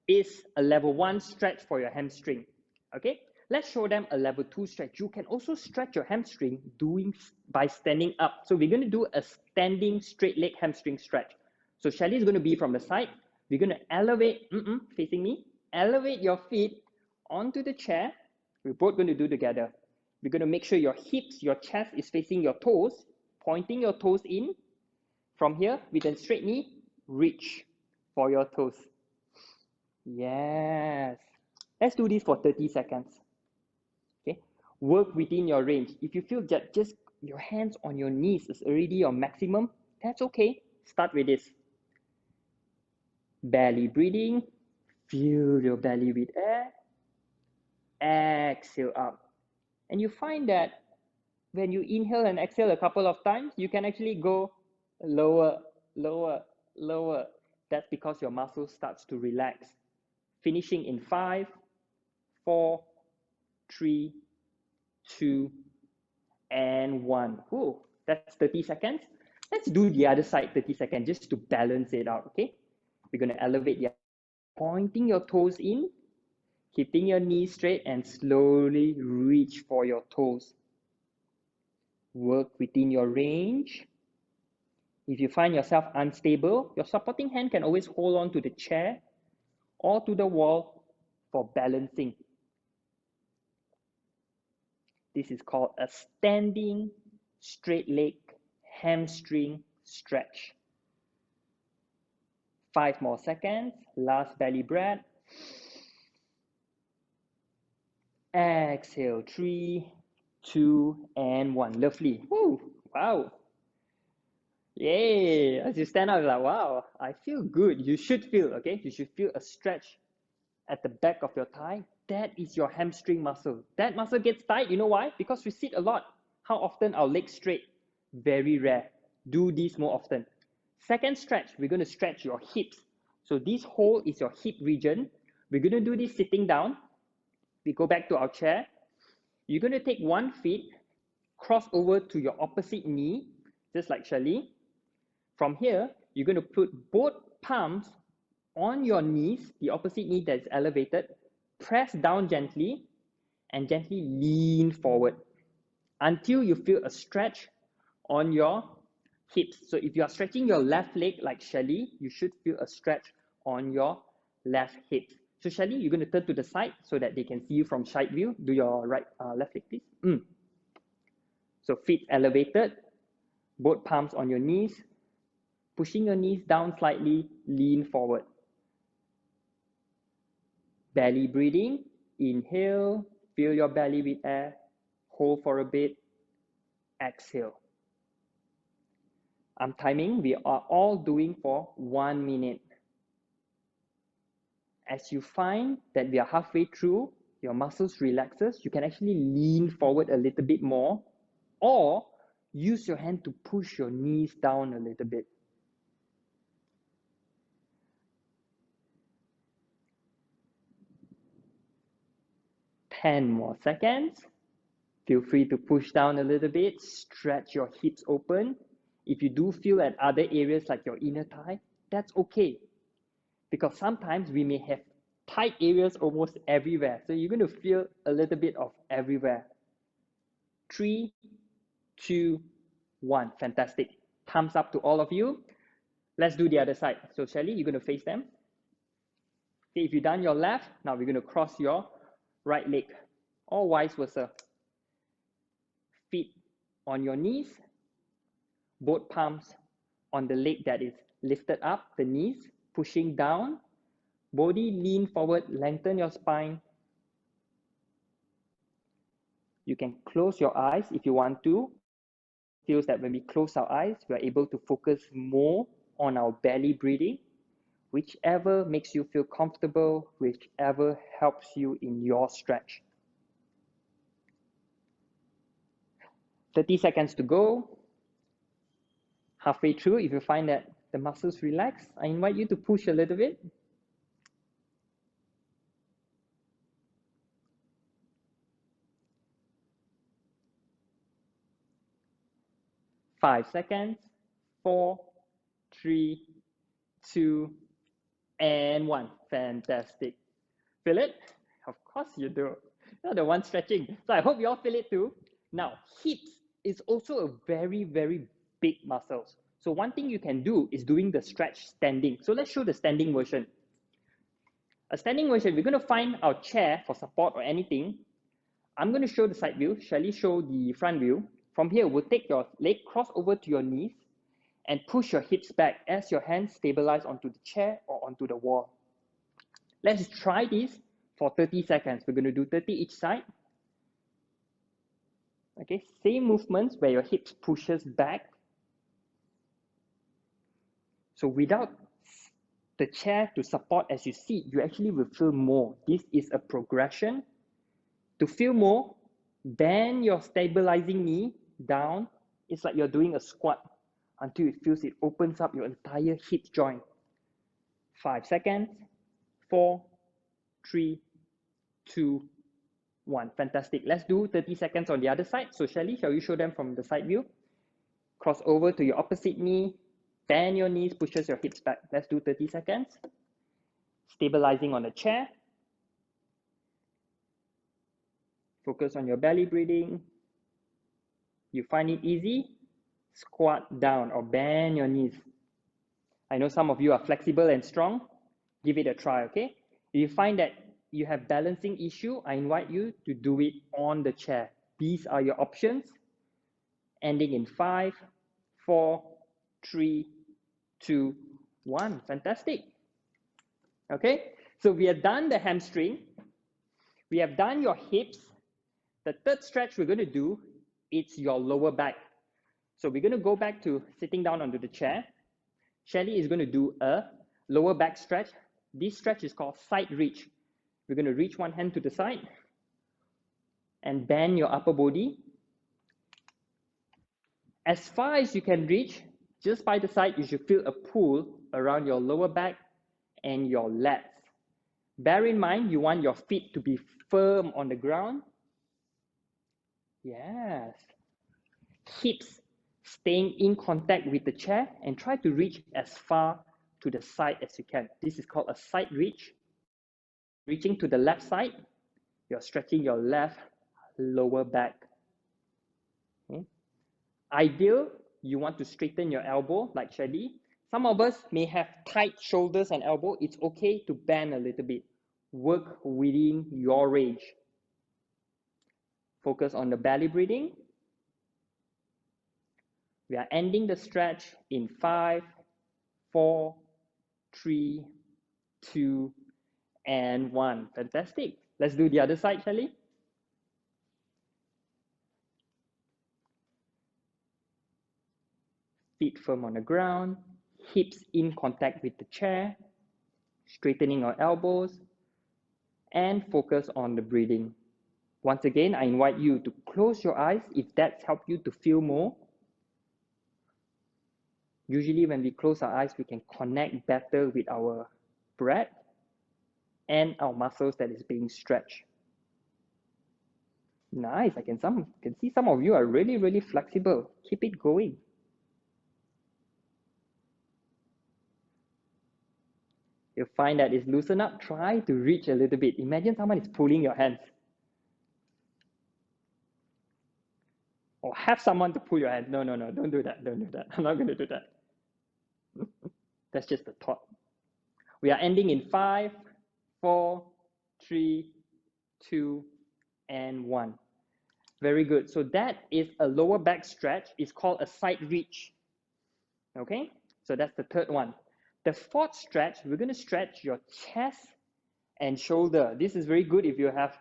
is a level 1 stretch for your hamstring. Okay? Let's show them a level 2 stretch. You can also stretch your hamstring by standing up. So we're going to do a standing straight leg hamstring stretch. So Shelly is going to be from the side. We're going to elevate, facing me, elevate your feet onto the chair. We're both going to do together. We're going to make sure your hips, your chest is facing your toes, pointing your toes in. From here, with a straight knee, reach for your toes. Yes. Let's do this for 30 seconds. Okay. Work within your range. If you feel that just your hands on your knees is already your maximum, that's okay. Start with this. Belly breathing. Fill your belly with air. Exhale up. And you find that when you inhale and exhale a couple of times, you can actually go lower, lower, lower. That's because your muscle starts to relax. Finishing in 5, 4, 3, 2, and 1. Ooh, that's 30 seconds. Let's do the other side 30 seconds just to balance it out, okay? We're going to elevate the pointing your toes in, keeping your knees straight, and slowly reach for your toes. Work within your range. If you find yourself unstable, your supporting hand can always hold on to the chair or to the wall for balancing. This is called a standing straight leg hamstring stretch. 5 more seconds. Last belly breath. Exhale. 3, 2, and 1. Lovely. Woo! Wow. Yay! As you stand up, you're like, wow, I feel good. You should feel, okay? You should feel a stretch at the back of your thigh. That is your hamstring muscle. That muscle gets tight. You know why? Because we sit a lot. How often our legs straight? Very rare. Do this more often. Second stretch, we're going to stretch your hips. So this hole is your hip region. We're going to do this sitting down. We go back to our chair. You're going to take one foot, cross over to your opposite knee, just like Shirley. From here, you're going to put both palms on your knees, the opposite knee that's elevated. Press down gently and gently lean forward until you feel a stretch on your hips. So if you are stretching your left leg like Shelly, you should feel a stretch on your left hip. So Shelly, you're going to turn to the side so that they can see you from side view. Do your left leg, please. So feet elevated, both palms on your knees, pushing your knees down slightly, lean forward. Belly breathing, inhale, fill your belly with air, hold for a bit, exhale. I'm timing, we are all doing for 1 minute. As you find that we are halfway through, your muscles relaxes, you can actually lean forward a little bit more or use your hand to push your knees down a little bit. Ten more seconds. Feel free to push down a little bit, stretch your hips open. If you do feel at other areas like your inner thigh, that's okay. Because sometimes we may have tight areas almost everywhere. So you're going to feel a little bit of everywhere. 3, 2, 1. Fantastic. Thumbs up to all of you. Let's do the other side. So Shelly, you're going to face them. Okay, if you've done your left, now we're going to cross your right leg or vice versa. Feet on your knees, both palms on the leg that is lifted up, the knees, pushing down, body lean forward, lengthen your spine. You can close your eyes if you want to. It feels that when we close our eyes, we are able to focus more on our belly breathing, whichever makes you feel comfortable, whichever helps you in your stretch. 30 seconds to go. Halfway through, if you find that the muscles relax, I invite you to push a little bit. Five seconds. 4, 3, 2, and 1. Fantastic. Feel it? Of course you do. You're the one stretching. So I hope you all feel it too. Now, hips is also a very, very big muscle. So one thing you can do is doing the stretch standing. So let's show the standing version. A standing version, we're going to find our chair for support or anything. I'm going to show the side view. Shall we show the front view? From here, we'll take your leg, cross over to your knees, and push your hips back as your hands stabilize onto the chair or onto the wall. Let's try this for 30 seconds. We're going to do 30 each side. Okay, same movements where your hips pushes back. So without the chair to support as you sit, you actually will feel more. This is a progression. To feel more, bend your stabilizing knee down. It's like you're doing a squat until it feels it opens up your entire hip joint. 5 seconds. 4, 3, 2, 1. Fantastic. Let's do 30 seconds on the other side. So Shelly, shall you show them from the side view? Cross over to your opposite knee. Bend your knees, pushes your hips back. Let's do 30 seconds. Stabilizing on the chair. Focus on your belly breathing. You find it easy? Squat down or bend your knees. I know some of you are flexible and strong. Give it a try, okay? If you find that you have balancing issue, I invite you to do it on the chair. These are your options. Ending in 5, 4, 3, 2, 1. Fantastic. Okay, so we have done the hamstring. We have done your hips. The third stretch we're going to do, it's your lower back. So we're going to go back to sitting down onto the chair. Shelly is going to do a lower back stretch. This stretch is called side reach. We're going to reach one hand to the side and bend your upper body. As far as you can reach, just by the side, you should feel a pull around your lower back and your lats. Bear in mind, you want your feet to be firm on the ground. Yes. Hips staying in contact with the chair and try to reach as far to the side as you can. This is called a side reach. Reaching to the left side, you're stretching your left lower back. Okay. Ideal, you want to straighten your elbow like Shelly. Some of us may have tight shoulders and elbow. It's okay to bend a little bit. Work within your range. Focus on the belly breathing. We are ending the stretch in 5, 4, 3, 2, and 1. Fantastic. Let's do the other side, shall we? Feet firm on the ground, hips in contact with the chair, straightening our elbows, and focus on the breathing. Once again, I invite you to close your eyes if that's helped you to feel more. Usually when we close our eyes, we can connect better with our breath and our muscles that is being stretched. Nice, I can see some of you are really, really flexible. Keep it going. You'll find that it's loosened up. Try to reach a little bit. Imagine someone is pulling your hands. Or have someone to pull your hands. No, don't do that. Don't do that. I'm not going to do that. That's just a thought. We are ending in 5, 4, 3, 2, and 1. Very good. So that is a lower back stretch. It's called a side reach. Okay? So that's the third one. The fourth stretch, we're going to stretch your chest and shoulder. This is very good if you have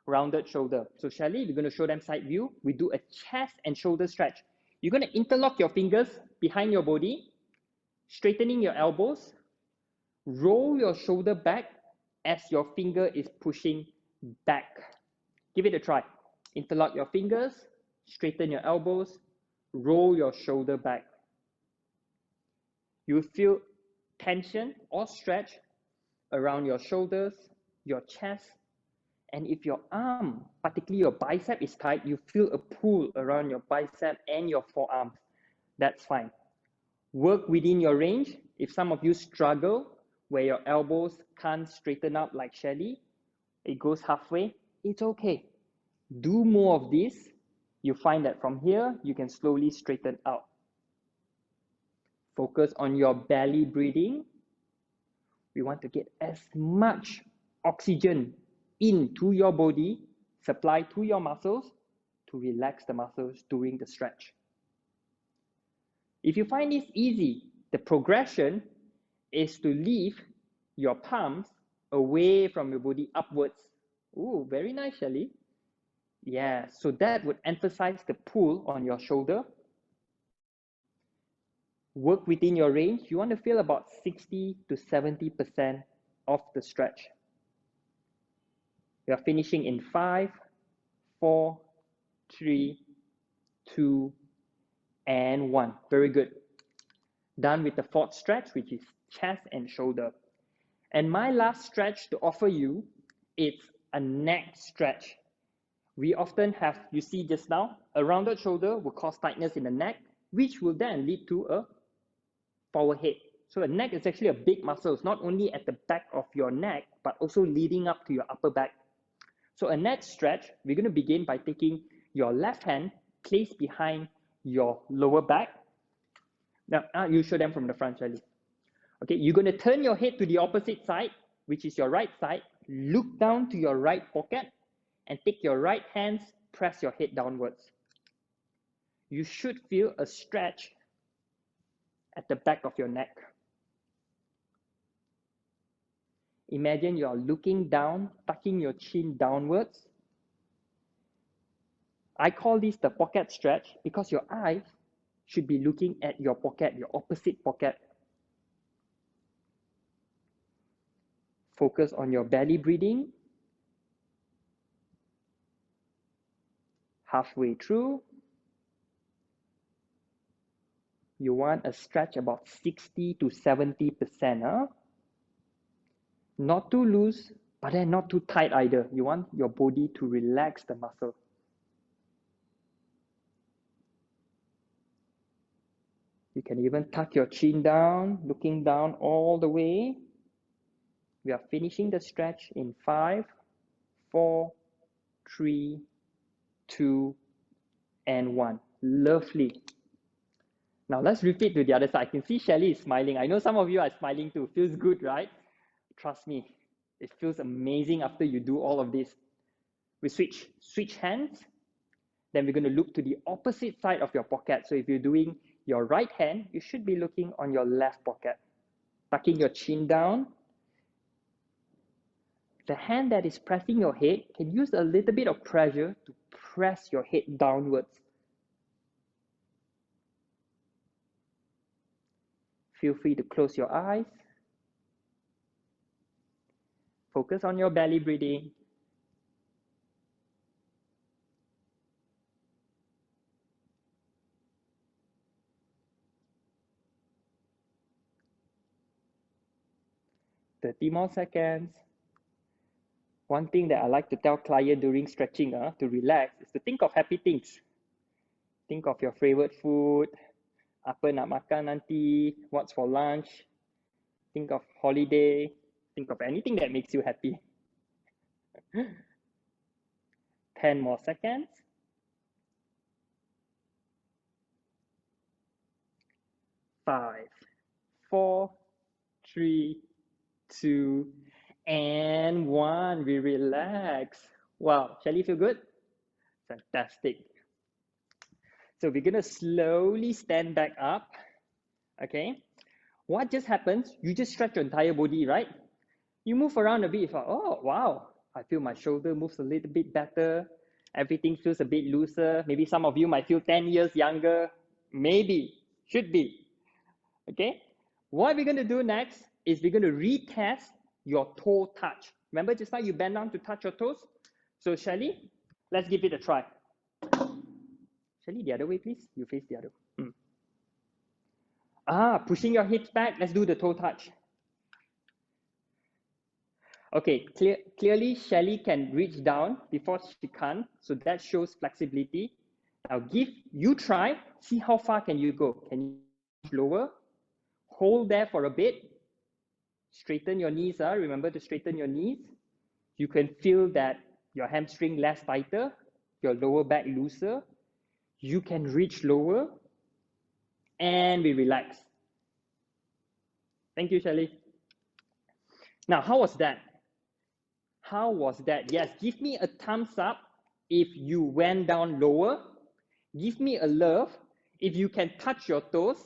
rounded shoulder. So Shelly, we're going to show them side view. We do a chest and shoulder stretch. You're going to interlock your fingers behind your body, straightening your elbows, roll your shoulder back as your finger is pushing back. Give it a try. Interlock your fingers, straighten your elbows, roll your shoulder back. You feel tension or stretch around your shoulders, your chest, and if your arm, particularly your bicep is tight, you feel a pull around your bicep and your forearms. That's fine. Work within your range. If some of you struggle where your elbows can't straighten up like Shelly, it goes halfway, it's okay. Do more of this. You find that from here, you can slowly straighten out. Focus on your belly breathing. We want to get as much oxygen into your body, supply to your muscles to relax the muscles during the stretch. If you find this easy, the progression is to leave your palms away from your body upwards. Ooh, very nice, Shelly. Yeah, so that would emphasize the pull on your shoulder. Work within your range. You want to feel about 60 to 70% of the stretch. We are finishing in 5, 4, 3, 2, and 1. Very good. Done with the fourth stretch, which is chest and shoulder. And my last stretch to offer you is a neck stretch. We often have, you see just now, a rounded shoulder will cause tightness in the neck, which will then lead to a forward head. So a neck is actually a big muscle. It's not only at the back of your neck, but also leading up to your upper back. So a neck stretch, we're going to begin by taking your left hand, place behind your lower back, Now, you show them from the front, Shelly. Okay, you're going to turn your head to the opposite side, which is your right side. Look down to your right pocket and take your right hands, press your head downwards. You should feel a stretch at the back of your neck. Imagine you are looking down, tucking your chin downwards. I call this the pocket stretch because your eyes should be looking at your pocket, your opposite pocket. Focus on your belly breathing. Halfway through, you want a stretch about 60 to 70%. Huh? Not too loose, but then not too tight either. You want your body to relax the muscle. You can even tuck your chin down, looking down all the way. We are finishing the stretch in 5, 4, 3, 2, and 1. Lovely. Now let's repeat to the other side. I can see Shelly is smiling. I know some of you are smiling too. Feels good, right? Trust me, it feels amazing after you do all of this. We switch hands. Then we're going to look to the opposite side of your pocket. So if you're doing your right hand, you should be looking on your left pocket. Tucking your chin down. The hand that is pressing your head can use a little bit of pressure to press your head downwards. Feel free to close your eyes. Focus on your belly breathing. Thirty more seconds. One thing that I like to tell clients during stretching to relax is to think of happy things. Think of your favorite food, apa nak makan nanti, what's for lunch. Think of holiday. Think of anything that makes you happy. 10 more seconds. 5, 4, 3, 2, and 1. We relax. Wow, Shelly, feel good? Fantastic. So we're gonna slowly stand back up. Okay. What just happens? You just stretch your entire body, right? You move around a bit. You thought, oh wow, I feel my shoulder moves a little bit better. Everything feels a bit looser. Maybe some of you might feel 10 years younger. Maybe, should be. Okay. What we're gonna do next is we're gonna retest your toe touch. Remember just now you bend down to touch your toes? So Shelly, let's give it a try. Shelly, the other way, please. You face the other way. Pushing your hips back. Let's do the toe touch. Okay, clearly Shelly can reach down before she can't. So that shows flexibility. Now you try, see how far can you go. Can you lower? Hold there for a bit. Straighten your knees. Remember to straighten your knees. You can feel that your hamstring less tighter, your lower back looser. You can reach lower. And we relax. Thank you, Shelly. Now, how was that? How was that? Yes, give me a thumbs up if you went down lower. Give me a love if you can touch your toes.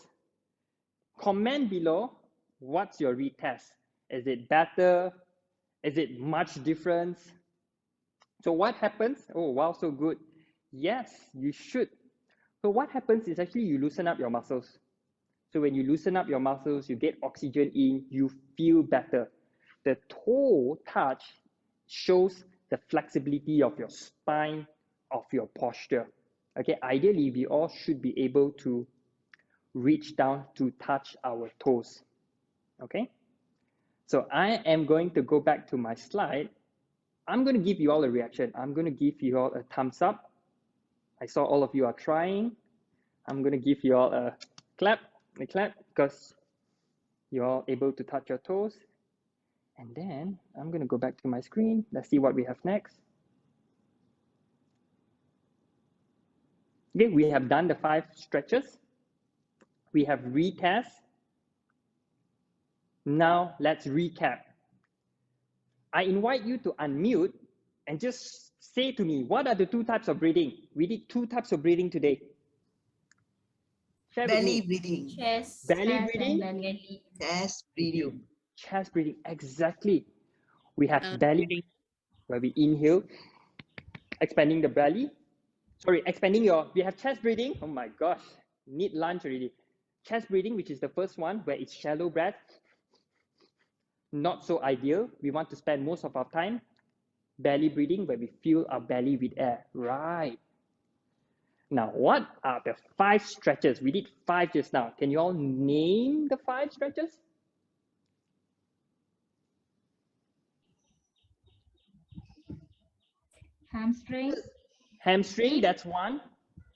Comment below, what's your retest? Is it better? Is it much different? So what happens? Oh, wow, so good. Yes, you should. So what happens is actually you loosen up your muscles. So when you loosen up your muscles, you get oxygen in, you feel better. The toe touch shows the flexibility of your spine, of your posture. Okay, ideally, we all should be able to reach down to touch our toes. Okay, so I am going to go back to my slide. I'm going to give you all a reaction. I'm going to give you all a thumbs up. I saw all of you are trying. I'm going to give you all a clap because you're all able to touch your toes. And then I'm going to go back to my screen. Let's see what we have next. Okay, we have done the 5 stretches. We have retest. Now let's recap. I invite you to unmute and just say to me, what are the two types of breathing? We did two types of breathing today. Share Belly with me. breathing. Chest, Belly chest breathing. and belly. Chest Thank you. breathing. Chest breathing, exactly. We have belly breathing, where we inhale, expanding the belly. Sorry, expanding your, we have chest breathing. Oh my gosh, need lunch already. Chest breathing, which is the first one, where it's shallow breath. Not so ideal. We want to spend most of our time belly breathing, where we fill our belly with air. Right. Now, what are the 5 stretches? We did 5 just now. Can you all name the 5 stretches? Hamstring. Hamstring, Hip. that's one.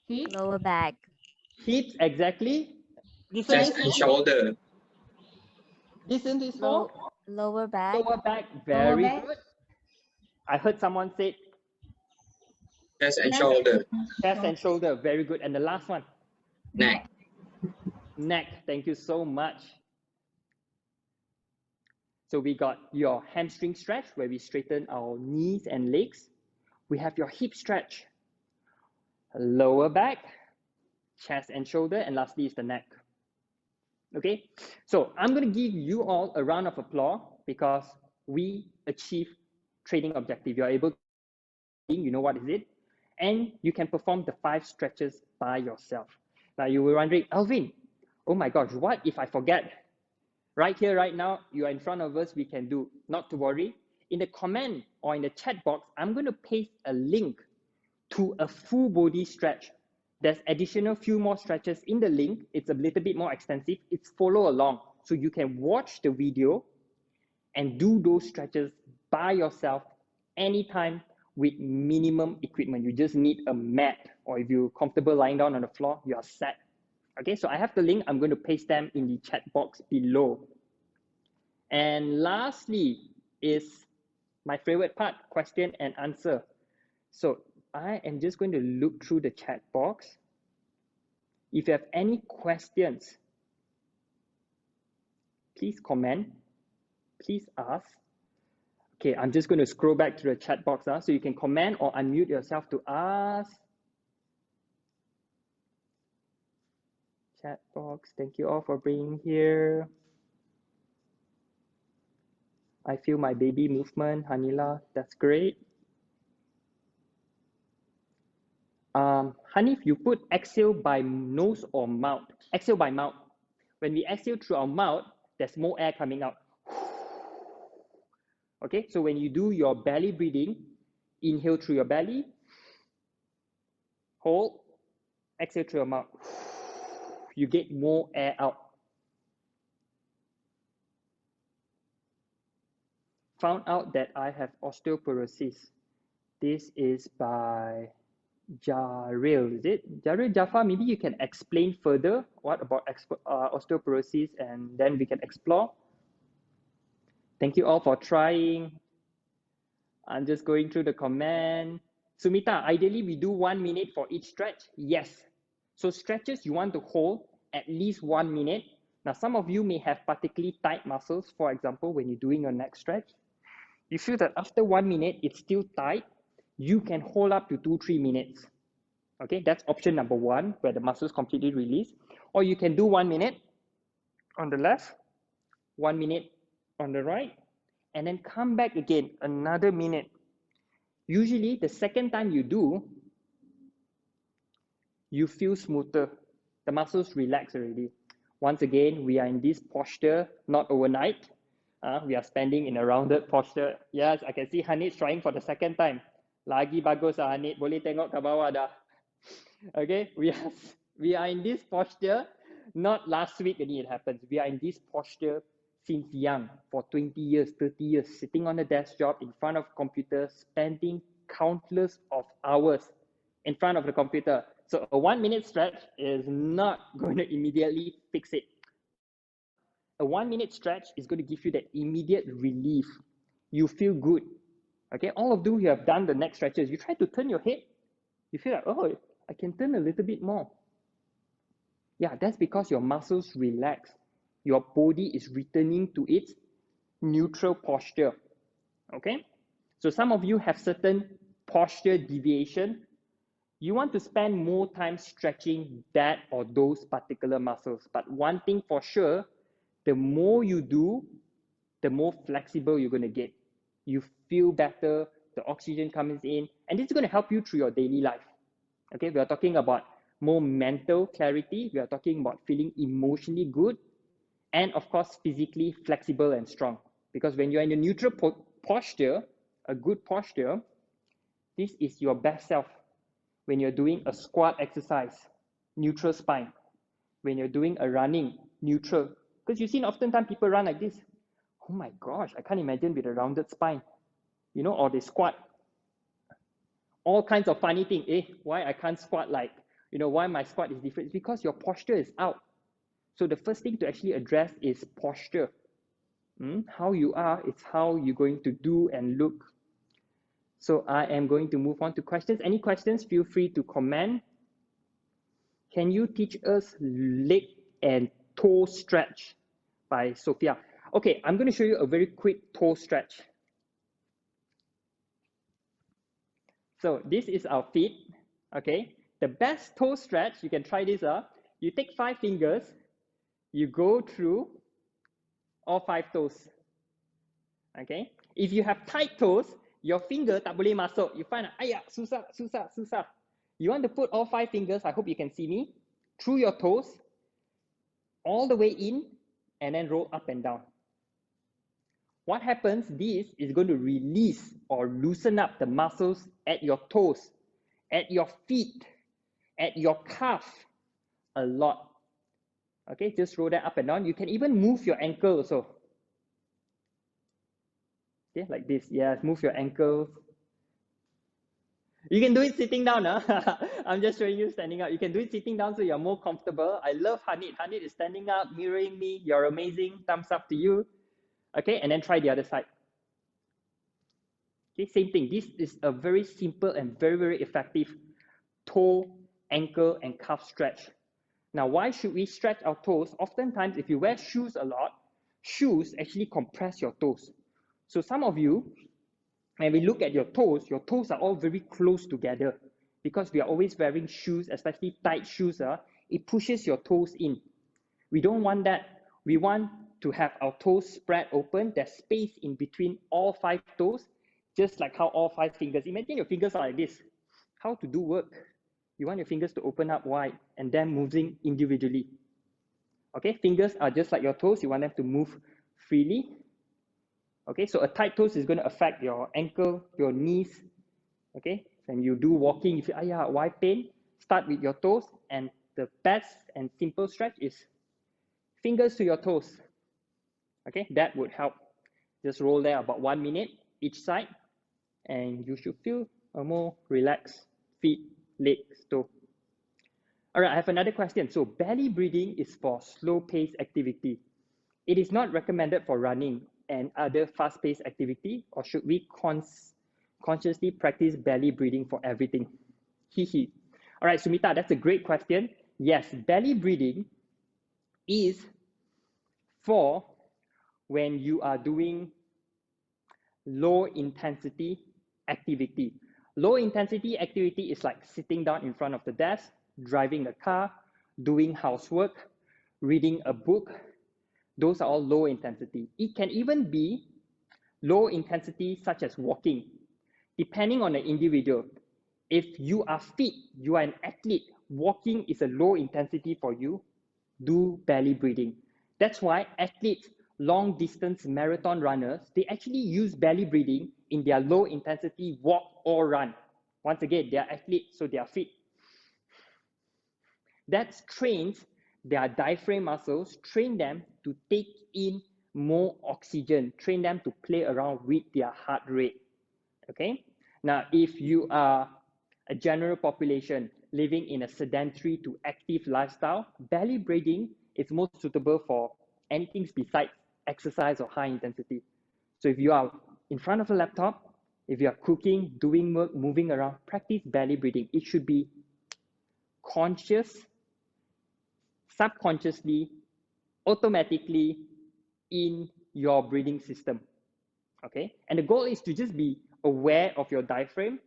Hip. Lower back. Hips, exactly. This one Chest is and for? shoulder. This one is for? Lower back. Lower back, Lower very back. good. I heard someone say Chest and Chest shoulder. chest and shoulder, very good. And the last one? Neck. Neck, thank you so much. So we got your hamstring stretch, where we straighten our knees and legs. We have your hip stretch, lower back, chest and shoulder, and lastly is the neck. Okay, so I'm going to give you all a round of applause because we achieve training objective. You're able to, you know what is it, and you can perform the 5 stretches by yourself. Now you were wondering, Alvin, oh my gosh, what if I forget? Right here, right now, you are in front of us, we can do. Not to worry. In the comment or in the chat box, I'm going to paste a link to a full body stretch. There's additional few more stretches in the link. It's a little bit more extensive. It's follow along. So you can watch the video and do those stretches by yourself anytime with minimum equipment. You just need a mat, or if you're comfortable lying down on the floor, you're set. Okay, so I have the link. I'm going to paste them in the chat box below. And lastly is my favorite part, question and answer. So I am just going to look through the chat box. If you have any questions, please comment, please ask. Okay, I'm just going to scroll back to the chat box so you can comment or unmute yourself to ask. Chat box, thank you all for being here. I feel my baby movement, Hanila, that's great. Hanif, you put exhale by nose or mouth? Exhale by mouth. When we exhale through our mouth, there's more air coming out. Okay, so when you do your belly breathing, inhale through your belly, hold, exhale through your mouth. You get more air out. Found out that I have osteoporosis. This is by Jaril, is it? Jaril Jafar, maybe you can explain further what about osteoporosis, and then we can explore. Thank you all for trying. I'm just going through the comment. Sumita, ideally we do 1 minute for each stretch. Yes. So stretches you want to hold at least 1 minute. Now some of you may have particularly tight muscles. For example, when you're doing your neck stretch, you feel that after 1 minute it's still tight, you can hold up to 2-3 minutes. Okay, that's option number 1, where the muscles completely release. Or you can do 1 minute on the left, 1 minute on the right, and then come back again, another minute. Usually the second time you do, you feel smoother. The muscles relax already. Once again, we are in this posture, not overnight. We are standing in a rounded posture. Yes, I can see Hanit trying for the second time. Lagi bagus Hanit, boleh tengok ke bawah dah. Okay, we are in this posture, not last week only it happens. We are in this posture since young, for 20 years, 30 years, sitting on a desk job in front of a computer, spending countless of hours in front of the computer. So a 1 minute stretch is not going to immediately fix it. But a 1 minute stretch is going to give you that immediate relief. You feel good. Okay, all of you who have done the neck stretches, you try to turn your head, you feel like, oh, I can turn a little bit more. Yeah, that's because your muscles relax. Your body is returning to its neutral posture. Okay? So some of you have certain posture deviation. You want to spend more time stretching that or those particular muscles. But one thing for sure, the more you do, the more flexible you're going to get. You feel better, the oxygen comes in, and this is going to help you through your daily life. Okay, we are talking about more mental clarity, we are talking about feeling emotionally good, and of course, physically flexible and strong. Because when you're in a neutral posture, a good posture, this is your best self. When you're doing a squat exercise, neutral spine. When you're doing a running, neutral. Because you've seen oftentimes people run like this. Oh my gosh, I can't imagine with a rounded spine. You know, or they squat. All kinds of funny things. Why I can't squat like, why my squat is different? It's because your posture is out. So the first thing to actually address is posture. How you are, it's how you're going to do and look. So I am going to move on to questions. Any questions, feel free to comment. Can you teach us leg and toe stretch by Sophia? Okay, I'm going to show you a very quick toe stretch. So this is our feet, okay? The best toe stretch, you can try this. You take 5 fingers, you go through all 5 toes, okay? If you have tight toes, your finger tak boleh masuk. You find, susah. You want to put all 5 fingers, I hope you can see me, through your toes, all the way in, and then roll up and down. What happens, this is going to release or loosen up the muscles at your toes, at your feet, at your calf a lot. Okay, just roll that up and down. You can even move your ankle also. Okay, like this. Yes, move your ankles. You can do it sitting down. I'm just showing you standing up. You can do it sitting down so you're more comfortable. I love Hanit. Hanit is standing up, mirroring me. You're amazing. Thumbs up to you. Okay, and then try the other side. Okay, same thing. This is a very simple and very, very effective toe, ankle, and calf stretch. Now, why should we stretch our toes? Oftentimes, if you wear shoes a lot, shoes actually compress your toes. So some of you, when we look at your toes are all very close together because we are always wearing shoes, especially tight shoes. It pushes your toes in. We don't want that. We want to have our toes spread open. There's space in between all 5 toes, just like how all 5 fingers. Imagine your fingers are like this. How to do work? You want your fingers to open up wide and then moving individually. Okay, fingers are just like your toes. You want them to move freely. Okay, so a tight toes is going to affect your ankle, your knees. Okay, when you do walking, if you why pain? Start with your toes, and the best and simple stretch is fingers to your toes. Okay, that would help. Just roll there about 1 minute each side, and you should feel a more relaxed feet, legs, toe. All right, I have another question. So belly breathing is for slow-paced activity. It is not recommended for running and other fast-paced activity, or should we consciously practice belly breathing for everything? All right, Sumita, that's a great question. Yes, belly breathing is for when you are doing low intensity activity. Low intensity activity is like sitting down in front of the desk, driving a car, doing housework, reading a book. Those are all low intensity. It can even be low intensity such as walking. Depending on the individual, if you are fit, you are an athlete, walking is a low intensity for you, do belly breathing. That's why athletes, long distance marathon runners, they actually use belly breathing in their low intensity walk or run. Once again, they are athletes, so they are fit. That trains their diaphragm muscles, train them to take in more oxygen, train them to play around with their heart rate. Okay, now if you are a general population living in a sedentary to active lifestyle, belly breathing is most suitable for anything besides exercise or high intensity. So if you are in front of a laptop, if you are cooking, doing work, moving around, practice belly breathing. It should be conscious, subconsciously, automatically in your breathing system. Okay, and the goal is to just be aware of your diaphragm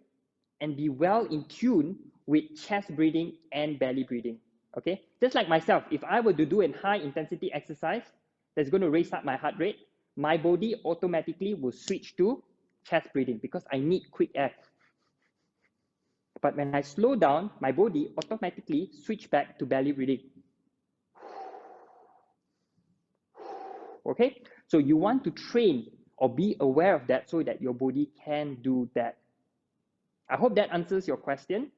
and be well in tune with chest breathing and belly breathing. Okay, just like myself, if I were to do a high intensity exercise that's going to raise up my heart rate, my body automatically will switch to chest breathing because I need quick air. But when I slow down, my body automatically switch back to belly breathing. Okay, so you want to train or be aware of that so that your body can do that. I hope that answers your question.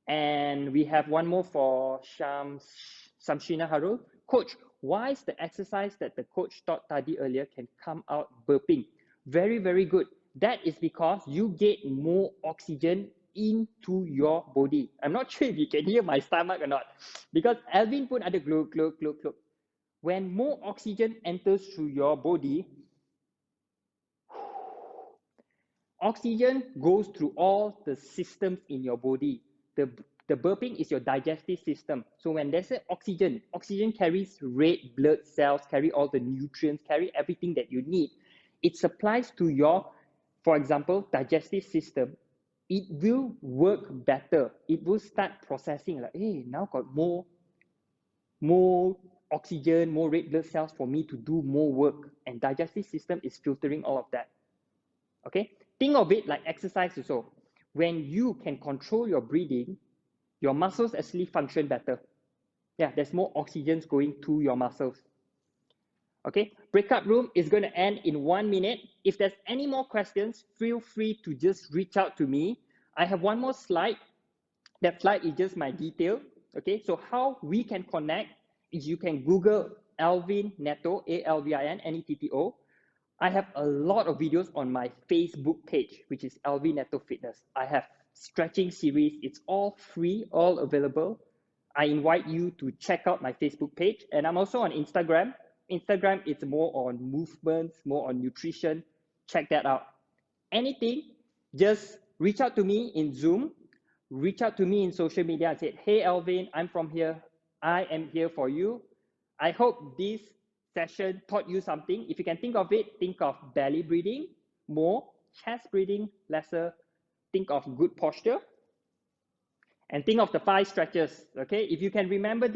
And we have one more for Samshina Harul. Coach, why is the exercise that the coach taught Tadi earlier can come out burping? Very, very good. That is because you get more oxygen into your body. I'm not sure if you can hear my stomach or not, because Alvin put ada glug, glug, glug, glug. When more oxygen enters through your body, oxygen goes through all the systems in your body. The burping is your digestive system. So when there's oxygen carries red blood cells, carry all the nutrients, carry everything that you need. It supplies to your, for example, digestive system. It will work better. It will start processing like, hey, now got more oxygen, more red blood cells for me to do more work. And digestive system is filtering all of that. Okay, think of it like exercise also. When you can control your breathing, your muscles actually function better. Yeah, there's more oxygen going to your muscles. Okay, breakout room is going to end in 1 minute. If there's any more questions, feel free to just reach out to me. I have one more slide. That slide is just my detail. Okay, so how we can connect is you can Google Alvin Netto, Alvin Netto. I have a lot of videos on my Facebook page, which is Alvin Netto Fitness. I have stretching series. It's all free, all available. I invite you to check out my Facebook page. And I'm also on Instagram. Instagram, it's more on movements, more on nutrition. Check that out. Anything, just reach out to me in Zoom, reach out to me in social media and say, hey, Alvin, I'm from here. I am here for you. I hope this session taught you something. If you can think of it, think of belly breathing, more, chest breathing, lesser. Think of good posture. And think of the 5 stretches, okay? If you can remember